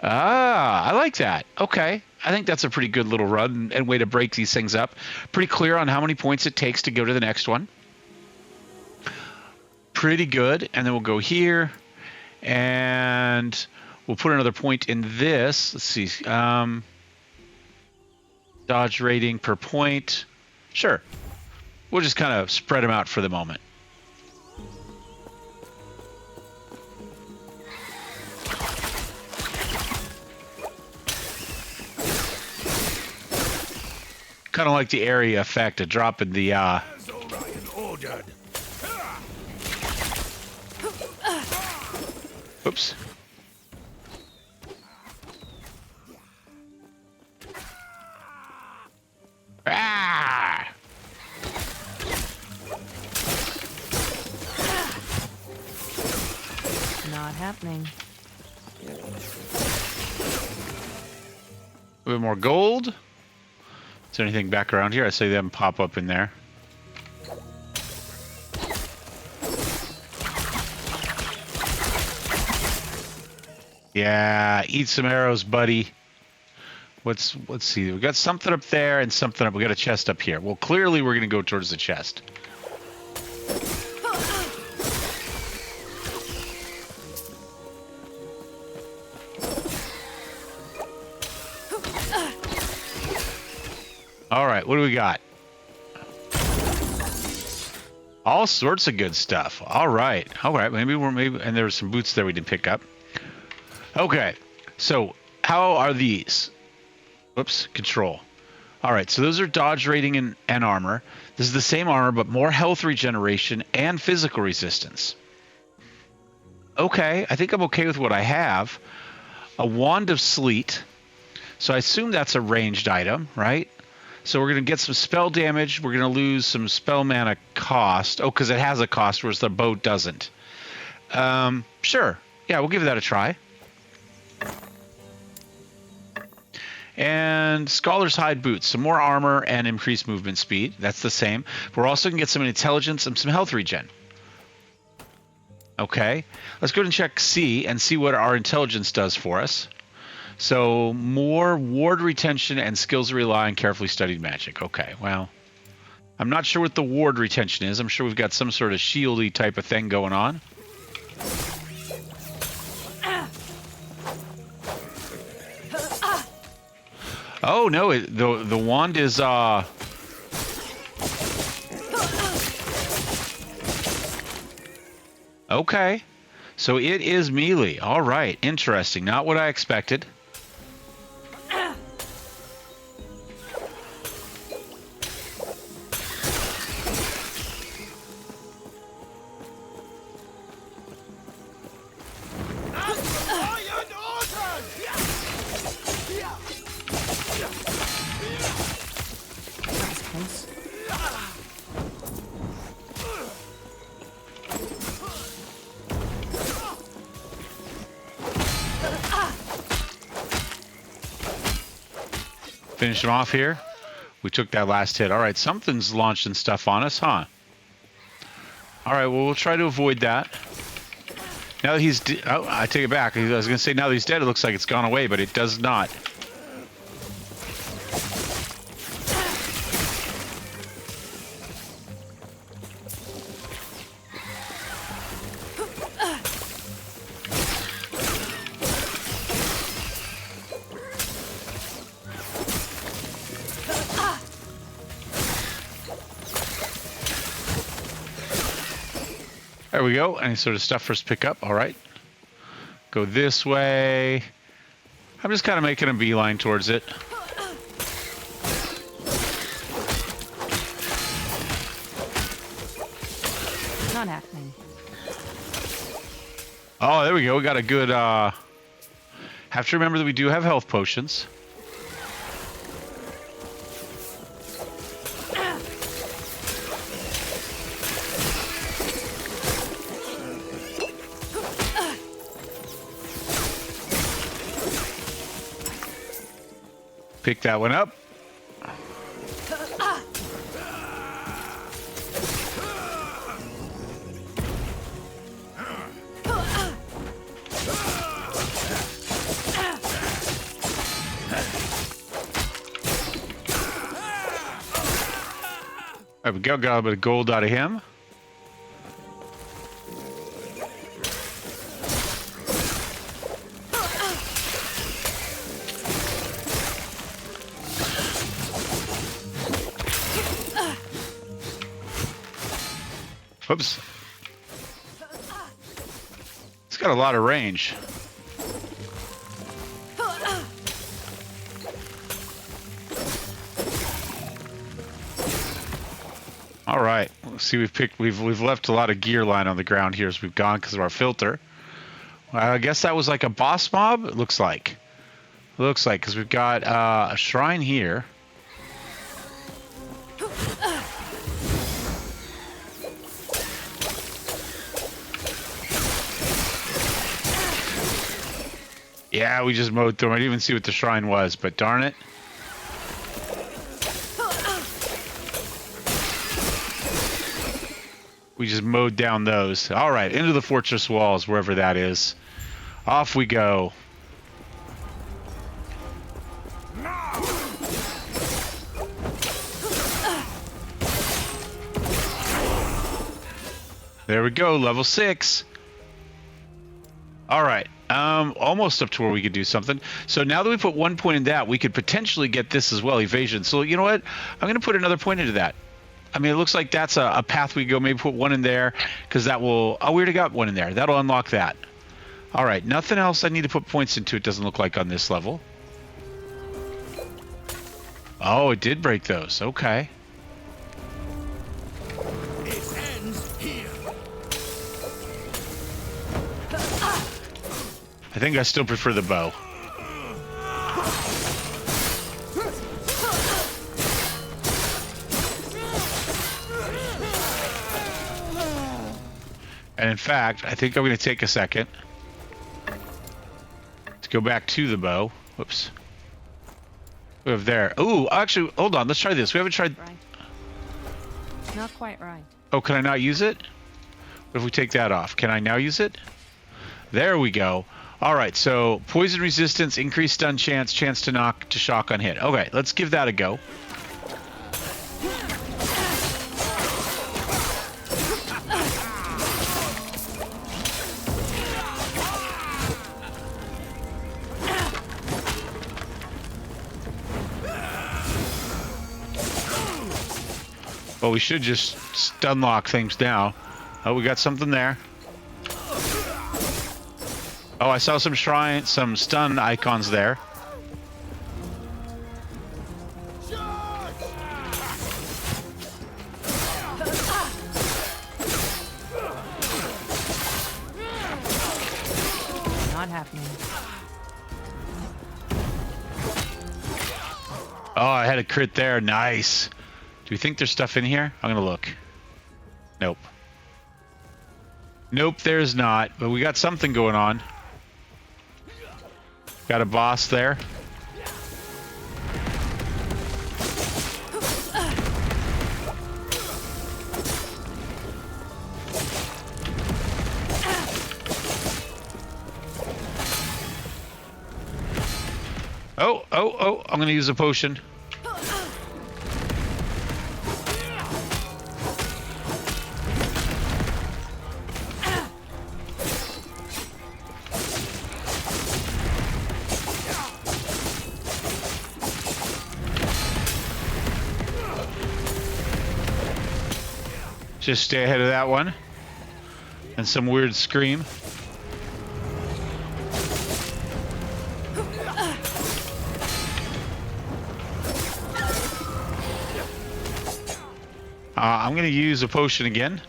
Ah, I like that. Okay. I think that's a pretty good little run and way to break these things up. Pretty clear on how many points it takes to go to the next one. Pretty good. And then we'll go here. And we'll put another point in this. Let's see. Dodge rating per point. Sure. We'll just kind of spread them out for the moment. kind of like the area effect of dropping the
As Orion ordered.
oops. Ah!
Not happening.
A bit more gold. Is there anything back around here? I see them pop up in there. Yeah, eat some arrows, buddy. Let's see. We got something up there and something up. We got a chest up here. Well, clearly we're gonna go towards the chest. All right, what do we got? All sorts of good stuff. All right, maybe and there were some boots there we didn't pick up. Okay, so how are these? Whoops, control. All right, so those are dodge rating and armor. This is the same armor, but more health regeneration and physical resistance. Okay, I think I'm okay with what I have. A wand of sleet. So I assume that's a ranged item, right? So we're going to get some spell damage. We're going to lose some spell mana cost. Oh, because it has a cost, whereas the bow doesn't. Sure. Yeah, we'll give that a try. And Scholar's Hide Boots. Some more armor and increased movement speed. That's the same. We're also going to get some intelligence and some health regen. Okay. Let's go ahead and check C and see what our intelligence does for us. So, more ward retention and skills that rely on carefully studied magic. Okay, well, I'm not sure what the ward retention is. I'm sure we've got some sort of shieldy type of thing going on. Oh, no, the wand is, okay, so it is melee. All right, interesting. Not what I expected. Finish him off here. We took that last hit. All right, something's launching stuff on us, huh? All right, well, we'll try to avoid that. Now that he's... oh, I take it back. I was going to say now that he's dead, it looks like it's gone away, but it does not. There we go. Any sort of stuff for us to pick up. All right. Go this way. I'm just kind of making a beeline towards it.
Not happening.
Oh, there we go. We got a good... have to remember that we do have health potions. Pick that one up. There we go. Got a bit of gold out of him. Whoops. It's got a lot of range. All right. See, we've left a lot of gear lying on the ground here as we've gone because of our filter. I guess that was like a boss mob. It looks like. Because we've got a shrine here. Yeah, we just mowed through them. I didn't even see what the shrine was, but darn it. We just mowed down those. All right, into the fortress walls, wherever that is. Off we go. There we go, level 6. All right, almost up to where we could do something. So now that we put 1 point in that, we could potentially get this as well, evasion. So you know what? I'm going to put another point into that. I mean, it looks like that's a path we go. Maybe put 1 in there, because that will... Oh, we already got 1 in there. That'll unlock that. All right, nothing else I need to put points into, it doesn't look like, on this level. Oh, it did break those. Okay.
It ends here.
I think I still prefer the bow. And in fact, I think I'm going to take a second to go back to the bow. Whoops. We have there. Ooh, actually, hold on. Let's try this. We haven't tried...
Right. Not quite right.
Oh, can I not use it? What if we take that off? Can I now use it? There we go. All right, so poison resistance, increased stun chance, chance to knock, to shock on hit. Okay, let's give that a go. Well, we should just stun lock things now. Oh, we got something there. Oh, I saw some shrine, some stun icons there.
Not happening.
Oh, I had a crit there. Nice. Do you think there's stuff in here? I'm gonna look. Nope. Nope, there's not. But we got something going on. Got a boss there. Oh, I'm gonna use a potion. Just stay ahead of that one. And some weird scream. I'm going to use a potion again.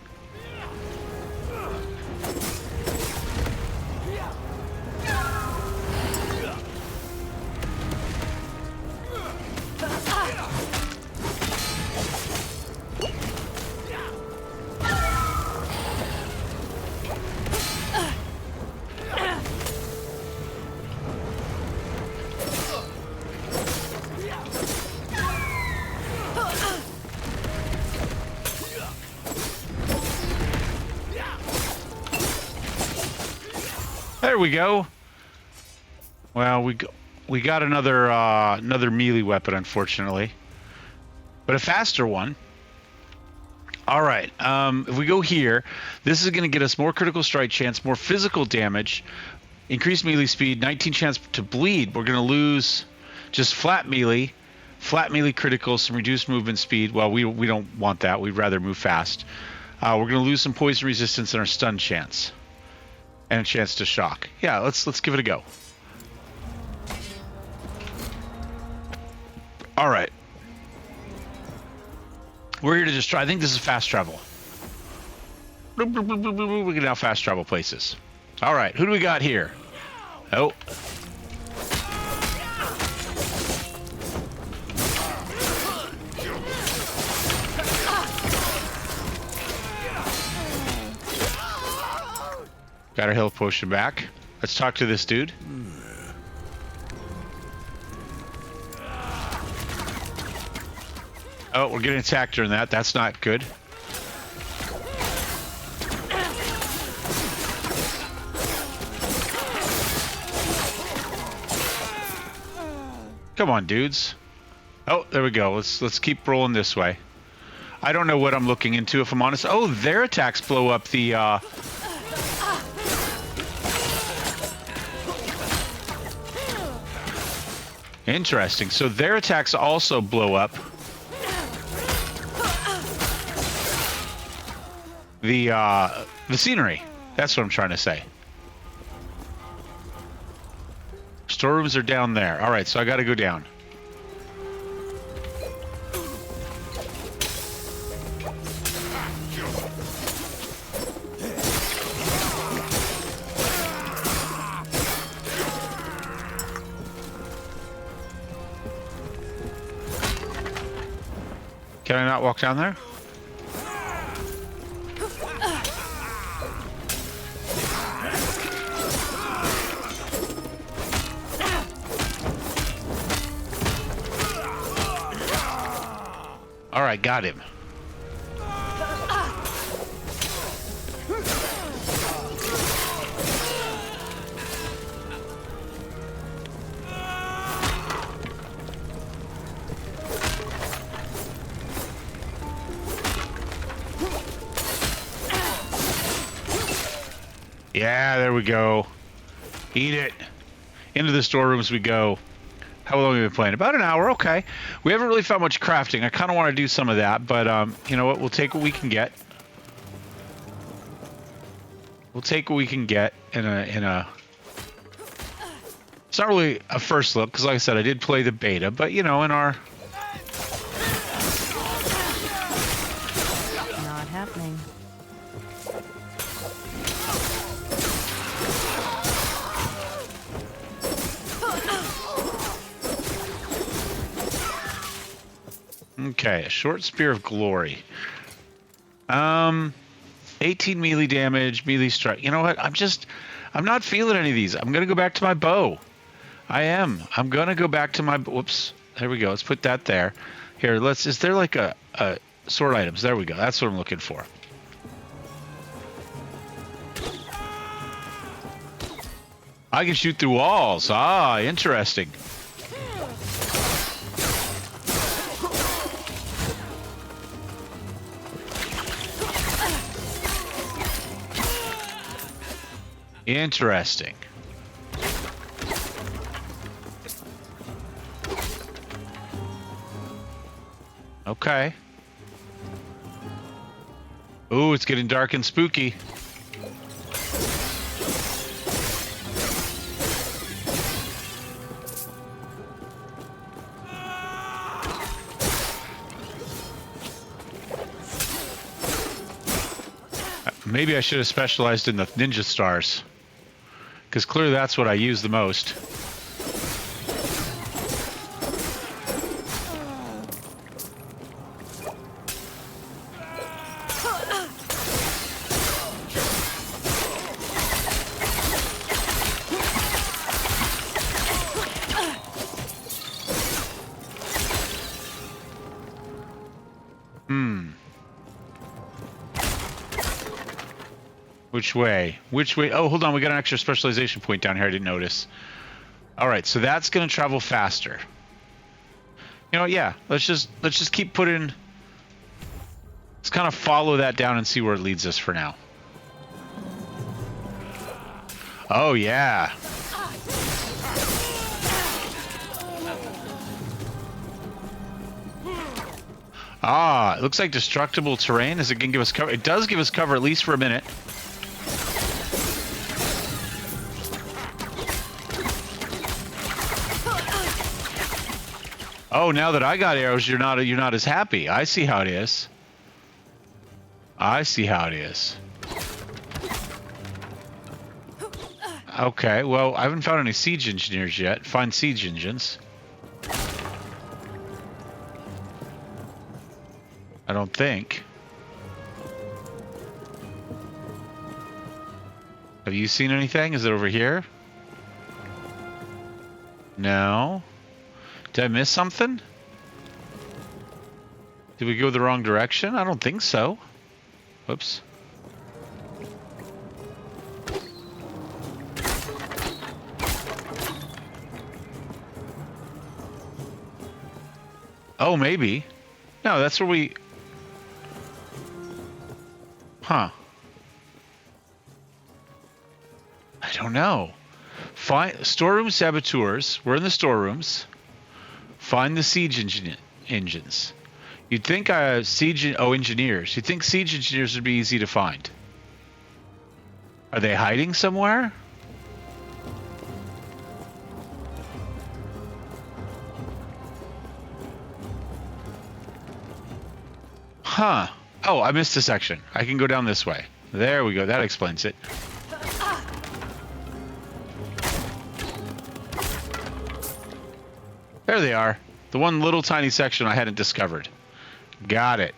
There we go. Well, we got another melee weapon, unfortunately, but a faster one. All right. If we go here, this is going to get us more critical strike chance, more physical damage, increased melee speed, 19 chance to bleed. We're going to lose just flat melee critical, some reduced movement speed. Well, we don't want that. We'd rather move fast. We're going to lose some poison resistance and our stun chance. And a chance to shock. Yeah, let's give it a go. All right. We're here to just try. I think this is fast travel. We can now fast travel places. All right, who do we got here? Oh. Got our health potion back. Let's talk to this dude. Oh, we're getting attacked during that. That's not good. Come on, dudes. Oh, there we go. Let's keep rolling this way. I don't know what I'm looking into, if I'm honest. Oh, their attacks blow up the Interesting. So their attacks also blow up the scenery. That's what I'm trying to say. Storerooms are down there. All right, so I got to go down. Can I not walk down there? All right, got him. Yeah, there we go. Eat it. Into the storerooms we go. How long have we been playing? About an hour. Okay. We haven't really found much crafting. I kind of want to do some of that, but you know what? We'll take what we can get. We'll take what we can get in a. It's not really a first look because, like I said, I did play the beta, but you know, in our.
Not happening.
Okay, a short spear of glory. 18 melee damage, melee strike. You know what? I'm not feeling any of these. I'm gonna go back to my bow. I'm gonna go back to my. Whoops. There we go. Let's put that there. Here. Is there like a sword items? There we go. That's what I'm looking for. I can shoot through walls. Ah, interesting. Interesting. Okay. Ooh, it's getting dark and spooky. Maybe I should have specialized in the ninja stars. Because clearly that's what I use the most. Which way? Which way? Oh, hold on. We got an extra specialization point down here I didn't notice. All right, so that's going to travel faster. You know, yeah. Let's just keep putting. Let's kind of follow that down and see where it leads us for now. Oh yeah. Ah, it looks like destructible terrain. Is it going to give us cover? It does give us cover at least for a minute. Oh, now that I got arrows, you're not as happy. I see how it is. I see how it is. Okay, well, I haven't found any siege engineers yet. Find siege engines. I don't think. Have you seen anything? Is it over here? No. Did I miss something? Did we go the wrong direction? I don't think so. Whoops. Oh, maybe. No, that's where we... Huh. I don't know. Find storeroom saboteurs. We're in the storerooms. Find the siege engines. You'd think engineers. You'd think siege engineers would be easy to find. Are they hiding somewhere? Huh. Oh, I missed a section. I can go down this way. There we go. That explains it. There they are. The one little tiny section I hadn't discovered. Got it.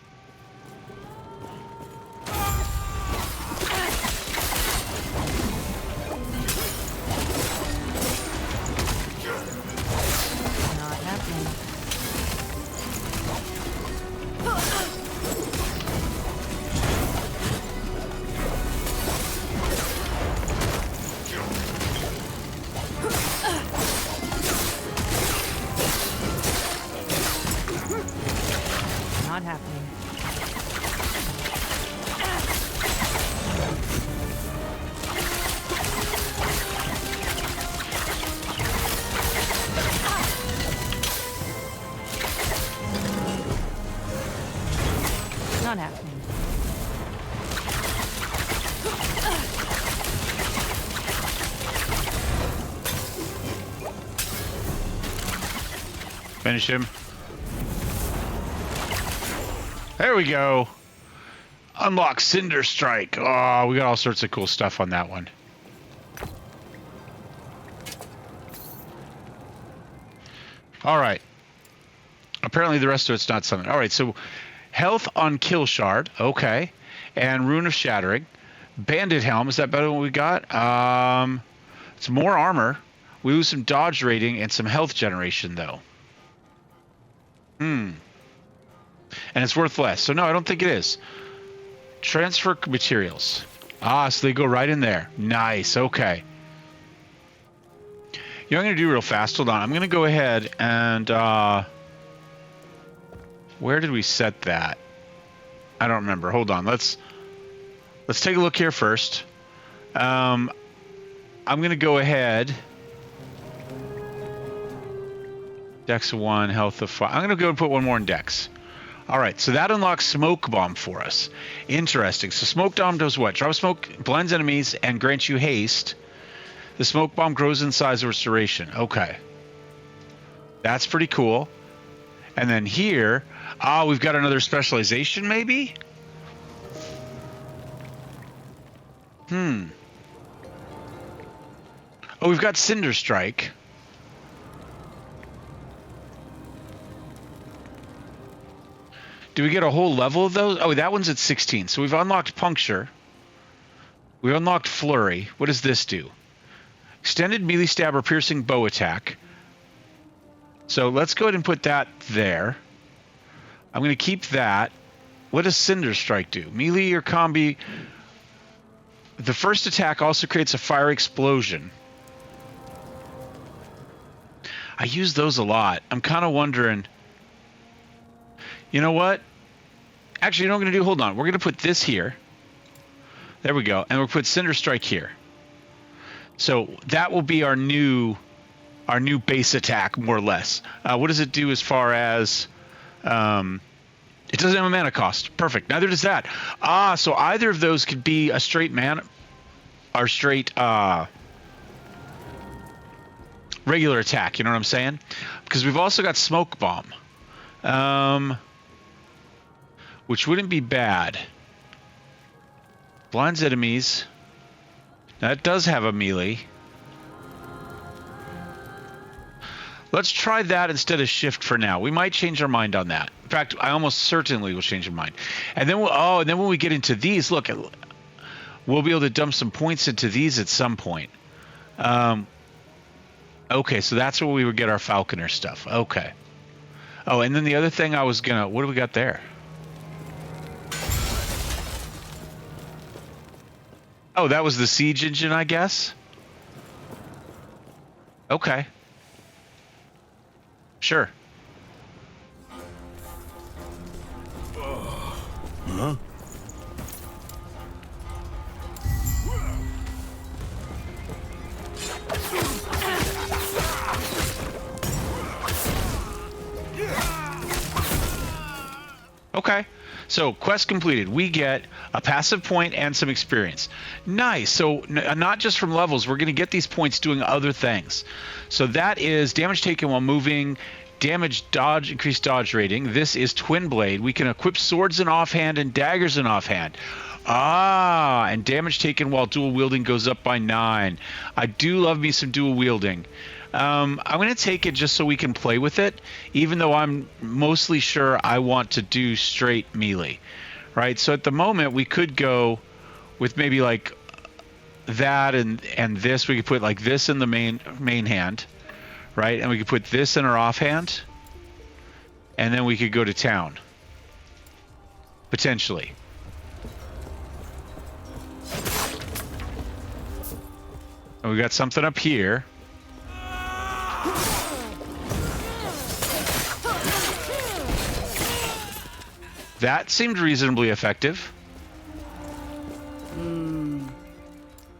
Not happening. Not happening. Not happening.
Finish him. There we go. Unlock Cinder Strike. Oh, we got all sorts of cool stuff on that one. All right. Apparently the rest of it's not something. All right, so health on Kill Shard. Okay. And Rune of Shattering. Bandit Helm. Is that better than what we got? It's more armor. We lose some dodge rating and some health generation, though. And it's worth less. So, no, I don't think it is. Transfer materials. Ah, so they go right in there. Nice. Okay. You know what I'm going to do real fast? Hold on. I'm going to go ahead and... where did we set that? I don't remember. Hold on. Let's take a look here first. I'm going to go ahead... Dex of 1, health of 5. I'm going to go and put one more in Dex. All right, so that unlocks Smoke Bomb for us. Interesting. So Smoke Bomb does what? Drop smoke, blends enemies, and grants you haste. The Smoke Bomb grows in size of restoration. Okay. That's pretty cool. And then here, we've got another specialization, maybe? Oh, we've got Cinder Strike. Do we get a whole level of those? Oh, that one's at 16. So we've unlocked Puncture. We unlocked Flurry. What does this do? Extended melee stab or piercing bow attack. So let's go ahead and put that there. I'm going to keep that. What does Cinder Strike do? Melee or combi. The first attack also creates a fire explosion. I use those a lot. I'm kind of wondering... You know what? Actually, you know what I'm going to do? Hold on. We're going to put this here. There we go. And we'll put Cinder Strike here. So that will be our new base attack, more or less. What does it do as far as... it doesn't have a mana cost. Perfect. Neither does that. So either of those could be a straight mana... Or straight... regular attack. You know what I'm saying? Because we've also got Smoke Bomb. Which wouldn't be bad. Blinds enemies. That does have a melee. Let's try that instead of shift for now. We might change our mind on that. In fact, I almost certainly will change our mind. And then and then when we get into these, look, we'll be able to dump some points into these at some point. Okay, so that's where we would get our Falconer stuff. Okay. Oh, and then the other thing I was gonna, what do we got there? Oh, that was the siege engine, I guess? Okay. Sure.
Huh?
Okay. So quest completed. We get a passive point and some experience. Nice. So not just from levels, we're going to get these points doing other things. So that is damage taken while moving, damage dodge, increased dodge rating. This is twin blade. We can equip swords in offhand and daggers in offhand. Ah, and damage taken while dual wielding goes up by 9. I do love me some dual wielding. I'm going to take it just so we can play with it, even though I'm mostly sure I want to do straight melee, right? So at the moment, we could go with maybe like that and this. We could put like this in the main hand, right? And we could put this in our offhand, and then we could go to town, potentially. And we got something up here. That seemed reasonably effective.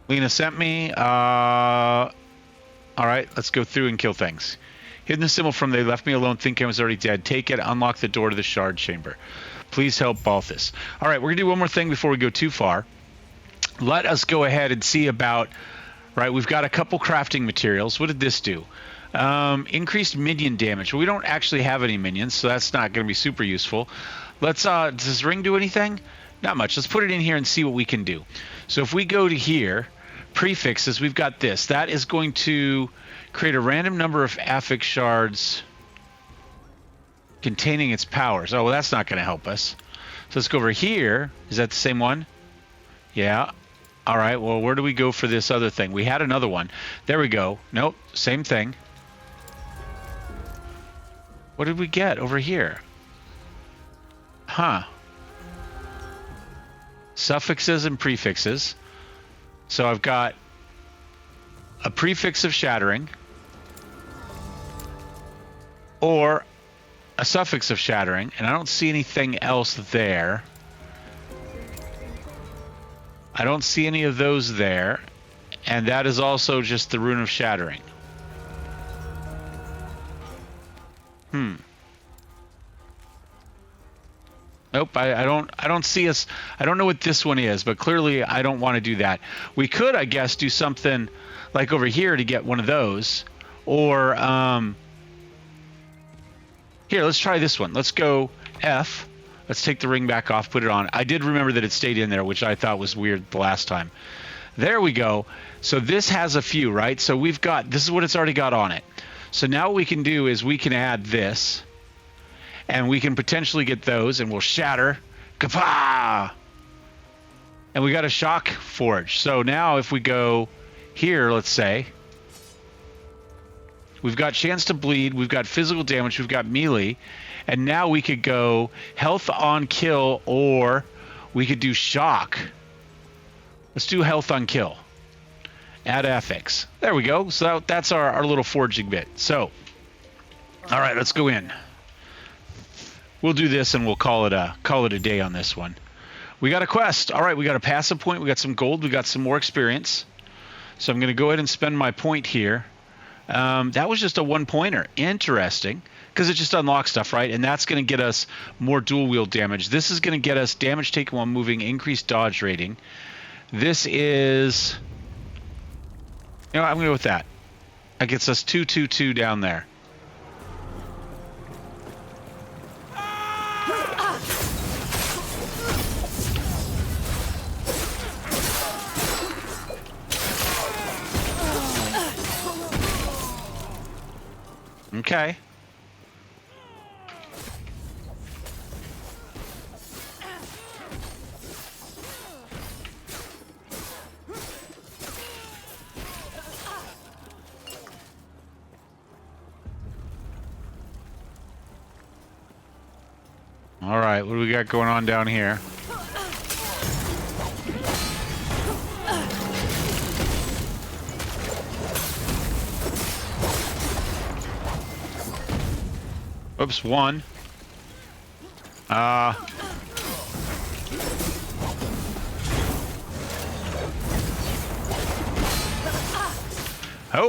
Lena sent me. All right, let's go through and kill things. Hidden the symbol from they left me alone thinking I was already dead. Take it, unlock the door to the shard chamber. Please help Balthus. All right, we're going to do one more thing before we go too far. Let us go ahead and see about, right, we've got a couple crafting materials. What did this do? Increased minion damage. Well, we don't actually have any minions, so that's not going to be super useful. Let's, does this ring do anything? Not much. Let's put it in here and see what we can do. So if we go to here, prefixes, we've got this. That is going to create a random number of affix shards containing its powers. Oh, well, that's not going to help us. So let's go over here. Is that the same one? Yeah. All right. Well, where do we go for this other thing? We had another one. There we go. Nope. Same thing. What did we get over here? Huh. Suffixes and prefixes. So I've got a prefix of shattering or a suffix of shattering, and I don't see anything else there. I don't see any of those there, and that is also just the rune of shattering. Nope, I don't see us. I don't know what this one is, but clearly I don't want to do that. We could, I guess, do something like over here to get one of those, or here. Let's try this one. Let's go F. Let's take the ring back off, put it on. I did remember that it stayed in there, which I thought was weird the last time. There we go. So this has a few, right? So we've got, this is what it's already got on it. So now what we can do is we can add this, and we can potentially get those, and we'll shatter. Kapah! And we got a shock forge. So now if we go here, let's say, we've got chance to bleed, we've got physical damage, we've got melee, and now we could go health on kill, or we could do shock. Let's do health on kill. Add affix. There we go. So that's our little forging bit. So, all right, let's go in. We'll do this and we'll call it a day on this one. We got a quest. All right, we got a passive point. We got some gold. We got some more experience. So I'm going to go ahead and spend my point here. That was just a 1-pointer. Interesting, because it just unlocks stuff, right? And that's going to get us more dual wield damage. This is going to get us damage taken while moving, increased dodge rating. This is, you know, I'm going to go with that. That gets us 222 down there. Okay. All right, what do we got going on down here? Oops, one. Oh,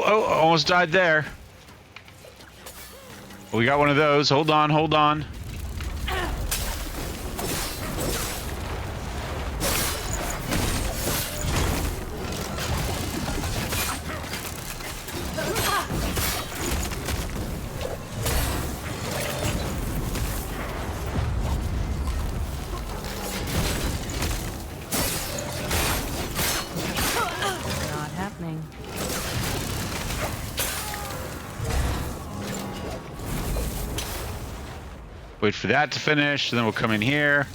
almost died there. We got one of those. Hold on, hold on.
Not happening.
Wait for that to finish, then we'll come in here.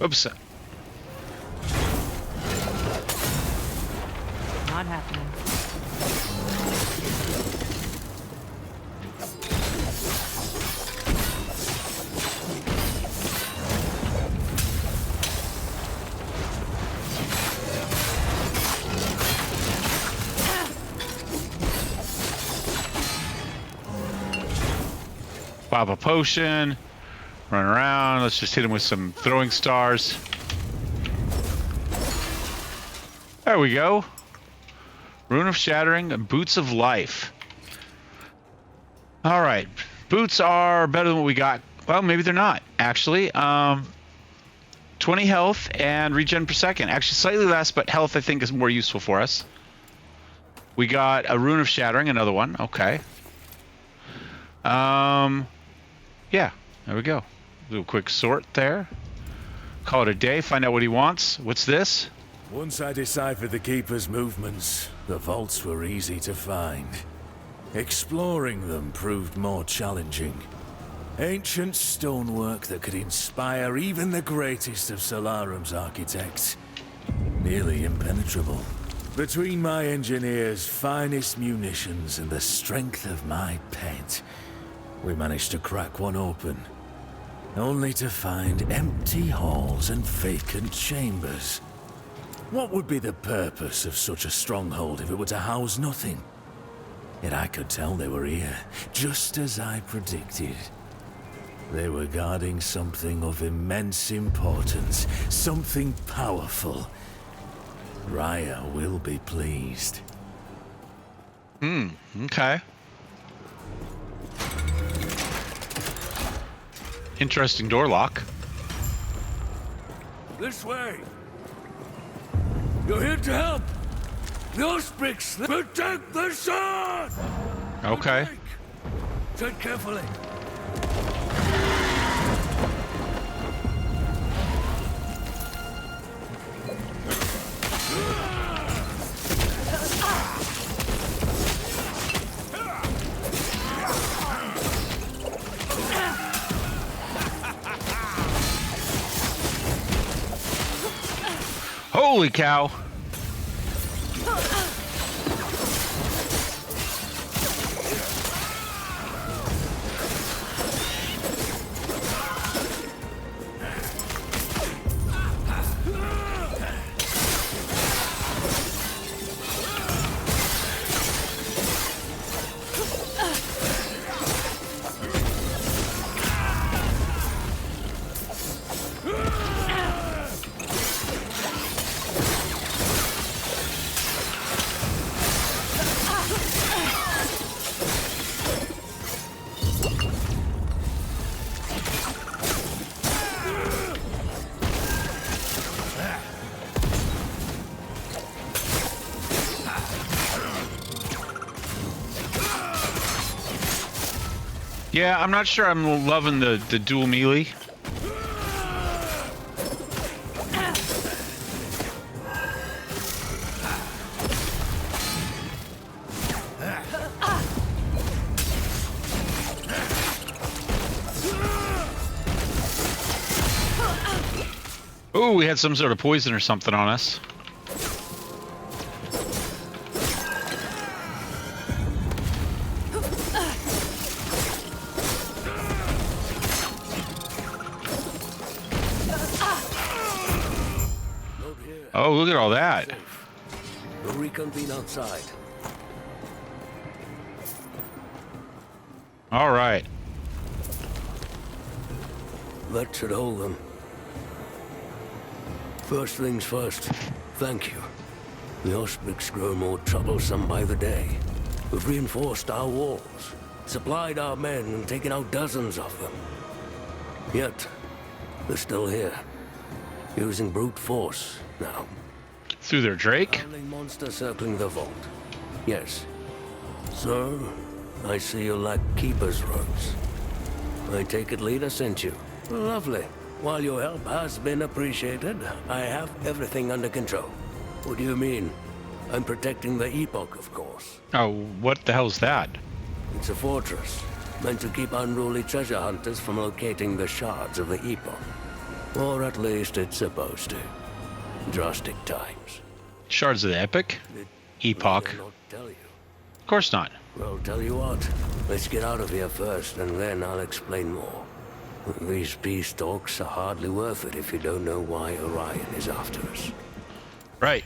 Oops.
Not happening.
Pop a potion. Run around. Let's just hit him with some throwing stars. There we go. Rune of Shattering, Boots of Life. All right. Boots are better than what we got. Well, maybe they're not, actually. 20 health and regen per second. Actually, slightly less, but health, I think, is more useful for us. We got a Rune of Shattering, another one. Okay. Yeah, there we go. Do a quick sort there. Call it a day, find out what he wants. What's this?
Once I deciphered the Keeper's movements, the vaults were easy to find. Exploring them proved more challenging. Ancient stonework that could inspire even the greatest of Solarum's architects. Nearly impenetrable. Between my engineer's finest munitions and the strength of my pet, we managed to crack one open. Only to find empty halls and vacant chambers. What would be the purpose of such a stronghold if it were to house nothing? Yet I could tell they were here, just as I predicted. They were guarding something of immense importance, something powerful. Raya will be pleased.
Okay. Interesting door lock.
This way! You're here to help! The Auspex, protect the sun!
Okay.
Tread carefully.
Holy cow. Yeah, I'm not sure I'm loving the dual melee. Oh, we had some sort of poison or something on us. Oh, look at all that.
We'll reconvene outside.
All right.
That should hold them. First things first, thank you. The Ospics grow more troublesome by the day. We've reinforced our walls, supplied our men, and taken out dozens of them. Yet, they're still here, using brute force now.
Through their Drake?
Howling monster circling the vault. Yes. So, I see you lack keeper's robes. I take it Leader sent you. Lovely. While your help has been appreciated, I have everything under control. What do you mean? I'm protecting the Epoch, of course.
Oh, what the hell's that?
It's a fortress, meant to keep unruly treasure hunters from locating the shards of the Epoch. Or at least it's supposed to. Drastic times.
Shards of the Epic? Epoch.
I cannot tell you.
Of course not.
Well, tell you what. Let's get out of here first, and then I'll explain more. These peace talks are hardly worth it if you don't know why Orion is after us.
Right.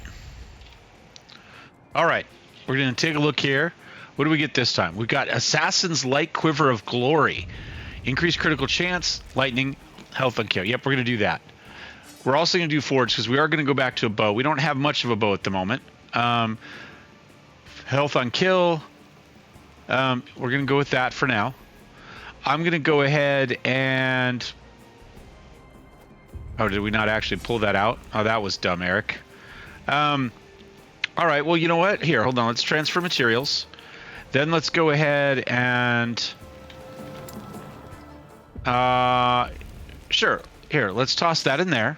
All right. We're going to take a look here. What do we get this time? We've got Assassin's Light Quiver of Glory. Increased critical chance, lightning, health on kill. Yep, we're going to do that. We're also going to do Forge because we are going to go back to a bow. We don't have much of a bow at the moment. Health on kill. We're going to go with that for now. I'm going to go ahead and... Oh, did we not actually pull that out? Oh, that was dumb, Eric. All right, well, you know what? Here, hold on. Let's transfer materials. Then let's go ahead and... Sure. Here, let's toss that in there.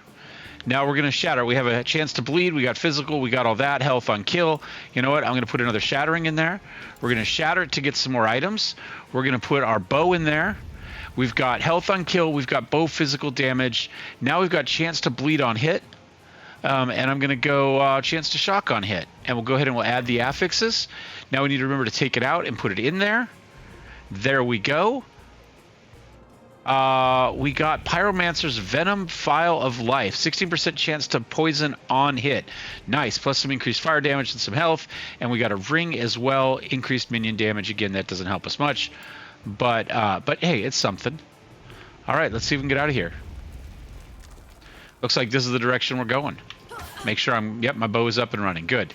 Now we're going to shatter. We have a chance to bleed. We got physical. We got all that. Health on kill. You know what? I'm going to put another shattering in there. We're going to shatter it to get some more items. We're going to put our bow in there. We've got health on kill. We've got bow physical damage. Now we've got chance to bleed on hit. And I'm going to go chance to shock on hit. And we'll go ahead and we'll add the affixes. Now we need to remember to take it out and put it in there. There we go. We got Pyromancer's Venom Phial of Life. 16% chance to poison on hit. Nice. Plus some increased fire damage and some health. And we got a ring as well. Increased minion damage. Again, that doesn't help us much. But hey, it's something. All right, let's see if we can get out of here. Looks like this is the direction we're going. Make sure I'm... Yep, my bow is up and running. Good.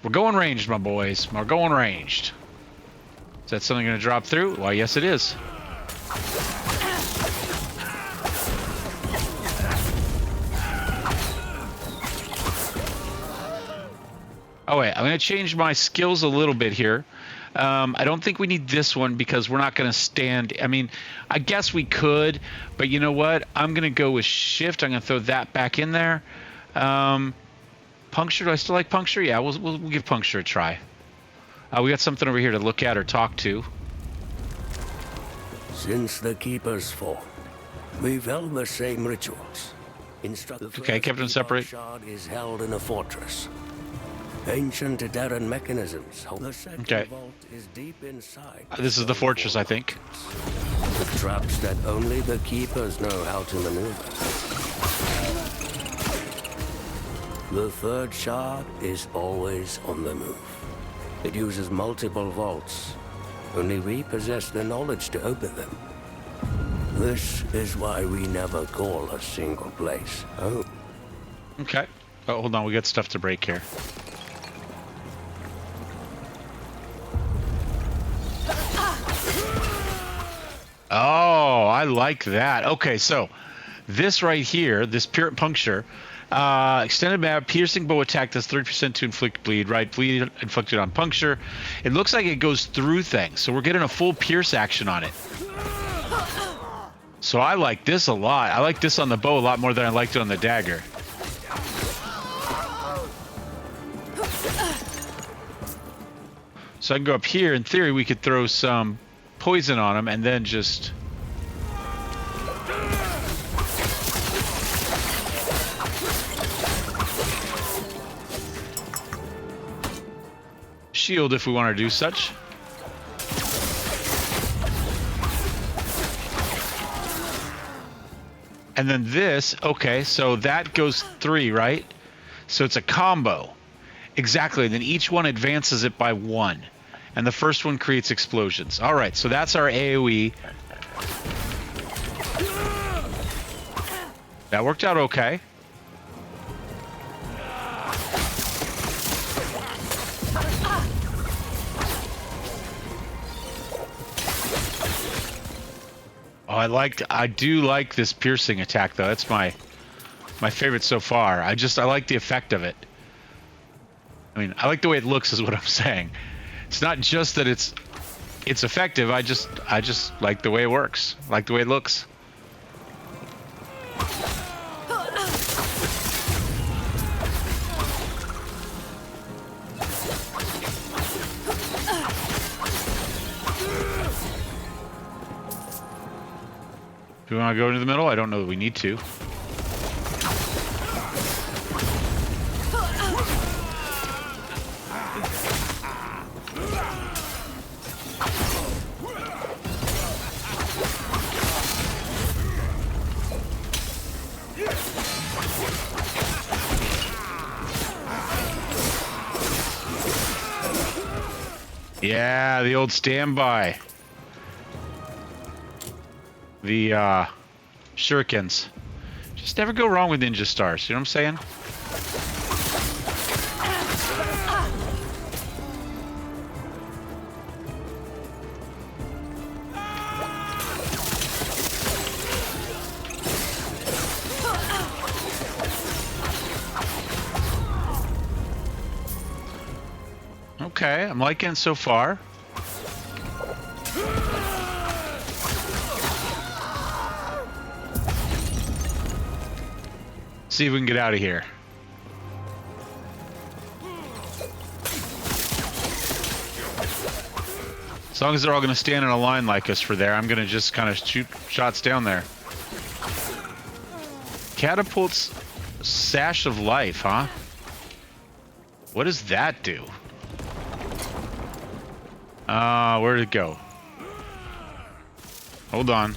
We're going ranged, my boys. We're going ranged. Is that something going to drop through? Why, yes, it is. Oh, wait. I'm going to change my skills a little bit here. I don't think we need this one because we're not going to stand. I mean, I guess we could, but you know what? I'm going to go with shift. I'm going to throw that back in there. Puncture. Do I still like puncture? Yeah, we'll give puncture a try. We got something over here to look at or talk to.
Since the Keeper's fall, we've held the same rituals.
Okay, kept them separate.
Shard is held in a fortress. Ancient Terran mechanisms. The second vault is deep inside.
This is the fortress, I think.
The traps that only the Keepers know how to maneuver. The third shard is always on the move. It uses multiple vaults. Only we possess the knowledge to open them. This is why we never call a single place home.
Okay. Oh, hold on. We got stuff to break here. Oh, I like that. Okay, so this right here, this Pyrrhic Puncture, Extended map, piercing bow attack does 30% to inflict bleed, right? Bleed inflicted on puncture. It looks like it goes through things, so we're getting a full pierce action on it. So I like this a lot. I like this on the bow a lot more than I liked it on the dagger. So I can go up here. In theory, we could throw some poison on him and then just... shield if we want to do such. And then this, okay, so that goes 3, right? So it's a combo. Exactly, and then each one advances it by 1. And the first one creates explosions. All right, so that's our AoE. That worked out okay. Oh, I do like this piercing attack though. That's my favorite so far. I like the effect of it. I mean, I like the way it looks is what I'm saying. It's not just that it's effective. I just like the way it works. I like the way it looks. Do we want to go into the middle? I don't know that we need to. Yeah, the old standby. The shurikens. Just never go wrong with ninja stars, you know what I'm saying? Okay, I'm liking it so far. See if we can get out of here. As long as they're all going to stand in a line like us for there, I'm going to just kind of shoot shots down there. Catapult's Sash of Life, huh? What does that do? Where did it go? Hold on.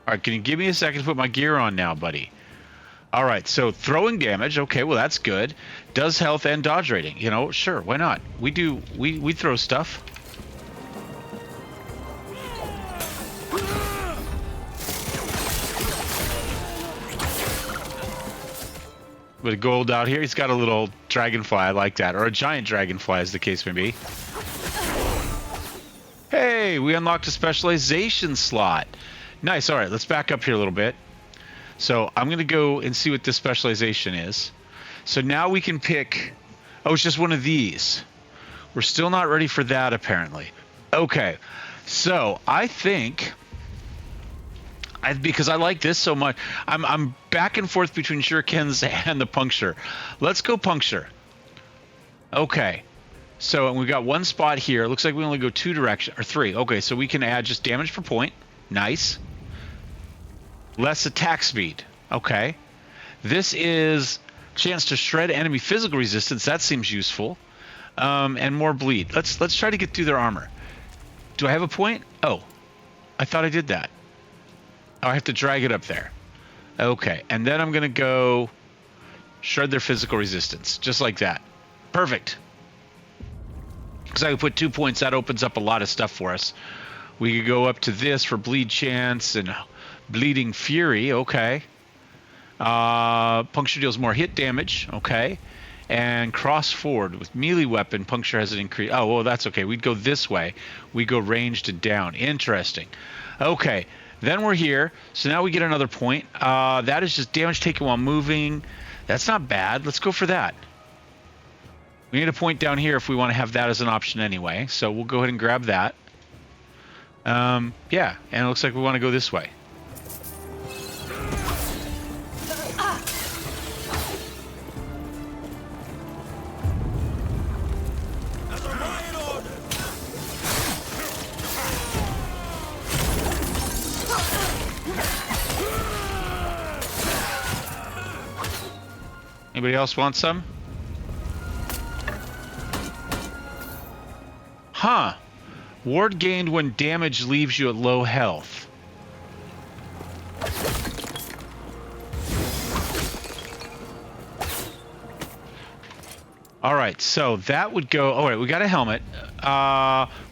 Alright, can you give me a second to put my gear on now, buddy? Alright, so throwing damage, okay, well that's good. Does health and dodge rating. You know, sure, why not? We throw stuff. Bit of gold out here. He's got a little dragonfly, I like that. Or a giant dragonfly, as the case may be. Hey, we unlocked a specialization slot. Nice. All right, let's back up here a little bit. So I'm going to go and see what this specialization is. So now we can pick... Oh, it's just one of these. We're still not ready for that, apparently. Okay. So I think... because I like this so much. I'm back and forth between shurikens and the puncture. Let's go puncture. Okay. So we got one spot here. It looks like we only go 2 directions, or 3. Okay, so we can add just damage per point. Nice. Less attack speed. Okay. This is chance to shred enemy physical resistance. That seems useful. And more bleed. Let's try to get through their armor. Do I have a point? Oh, I thought I did that. Oh, I have to drag it up there. Okay, and then I'm going to go shred their physical resistance, just like that. Perfect. Because I could put 2 points, that opens up a lot of stuff for us. We could go up to this for bleed chance and bleeding fury, okay. Puncture deals more hit damage, okay. and cross forward with melee weapon. Puncture has an increase. Oh, well, that's okay. We'd go this way. We go ranged and down. Interesting. Okay, then we're here. So now we get another point. That is just damage taken while moving. That's not bad. Let's go for that. We need a point down here if we want to have that as an option anyway. So we'll go ahead and grab that. Yeah, and it looks like we want to go this way. Anybody else want some? Huh. Ward gained when damage leaves you at low health. Alright, so that would go... Alright, we got a helmet.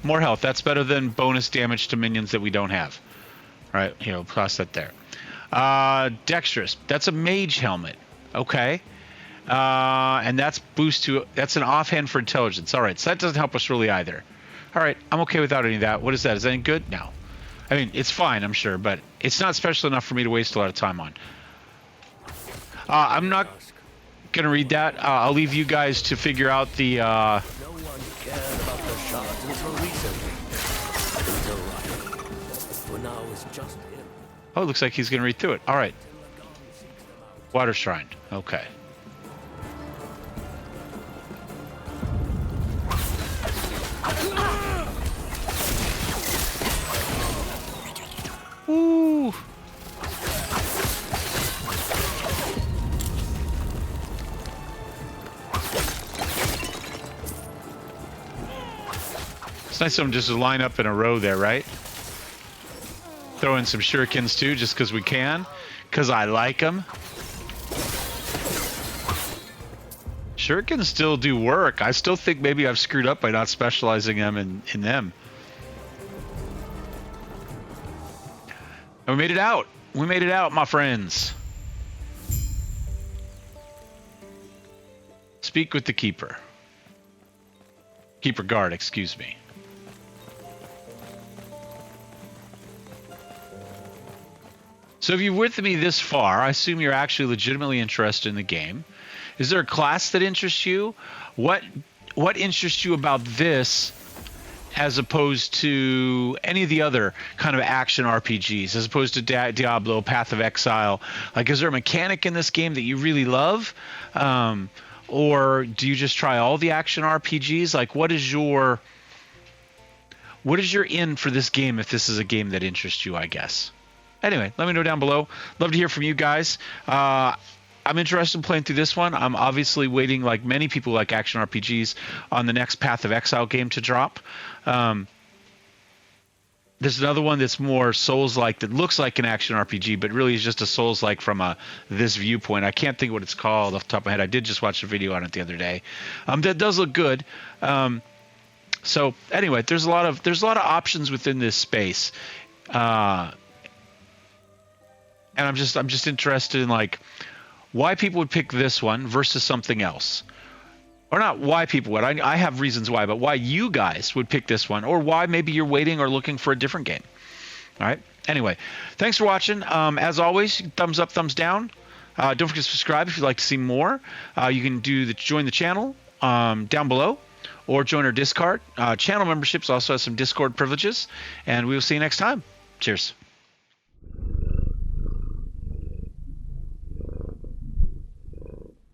More health. That's better than bonus damage to minions that we don't have. Alright, you know, toss that there. Dexterous. That's a mage helmet. Okay. And that's boost to... That's an offhand for intelligence. Alright, so that doesn't help us really either. Alright, I'm okay without any of that. What is that? Is that any good? No. I mean, it's fine, I'm sure, but it's not special enough for me to waste a lot of time on. I'm not going to read that. I'll leave you guys to figure out the...
No one cared about the shards until recently. For now, it's just him.
Oh, it looks like he's going to read through it. Alright. Water Shrine. Okay. Ooh. It's nice of them just to line up in a row there, right? Throw in some shurikens too, just because we can. Because I like them. Shurikens still do work. I still think maybe I've screwed up by not specializing them in them. And we made it out. We made it out, my friends. Speak with the keeper. Keeper guard, excuse me. So if you're with me this far, I assume you're actually legitimately interested in the game. Is there a class that interests you? What interests you about this as opposed to any of the other kind of action RPGs, as opposed to Diablo, Path of Exile? Like, is there a mechanic in this game that you really love? Or do you just try all the action RPGs? Like, what is your in for this game if this is a game that interests you, I guess? Anyway, let me know down below. Love to hear from you guys. I'm interested in playing through this one. I'm obviously waiting, like many people like action RPGs, on the next Path of Exile game to drop. There's another one that's more Souls-like that looks like an action RPG, but really is just a Souls-like from this viewpoint. I can't think what it's called off the top of my head. I did just watch a video on it the other day. That does look good. So anyway, there's a lot of options within this space. And I'm just interested in, like, why people would pick this one versus something else. Or not why people would. I have reasons why, but why you guys would pick this one, or why maybe you're waiting or looking for a different game. All right? Anyway, thanks for watching. As always, thumbs up, thumbs down. Don't forget to subscribe if you'd like to see more. You can join the channel down below, or join our Discord. Channel memberships also has some Discord privileges, and we will see you next time. Cheers.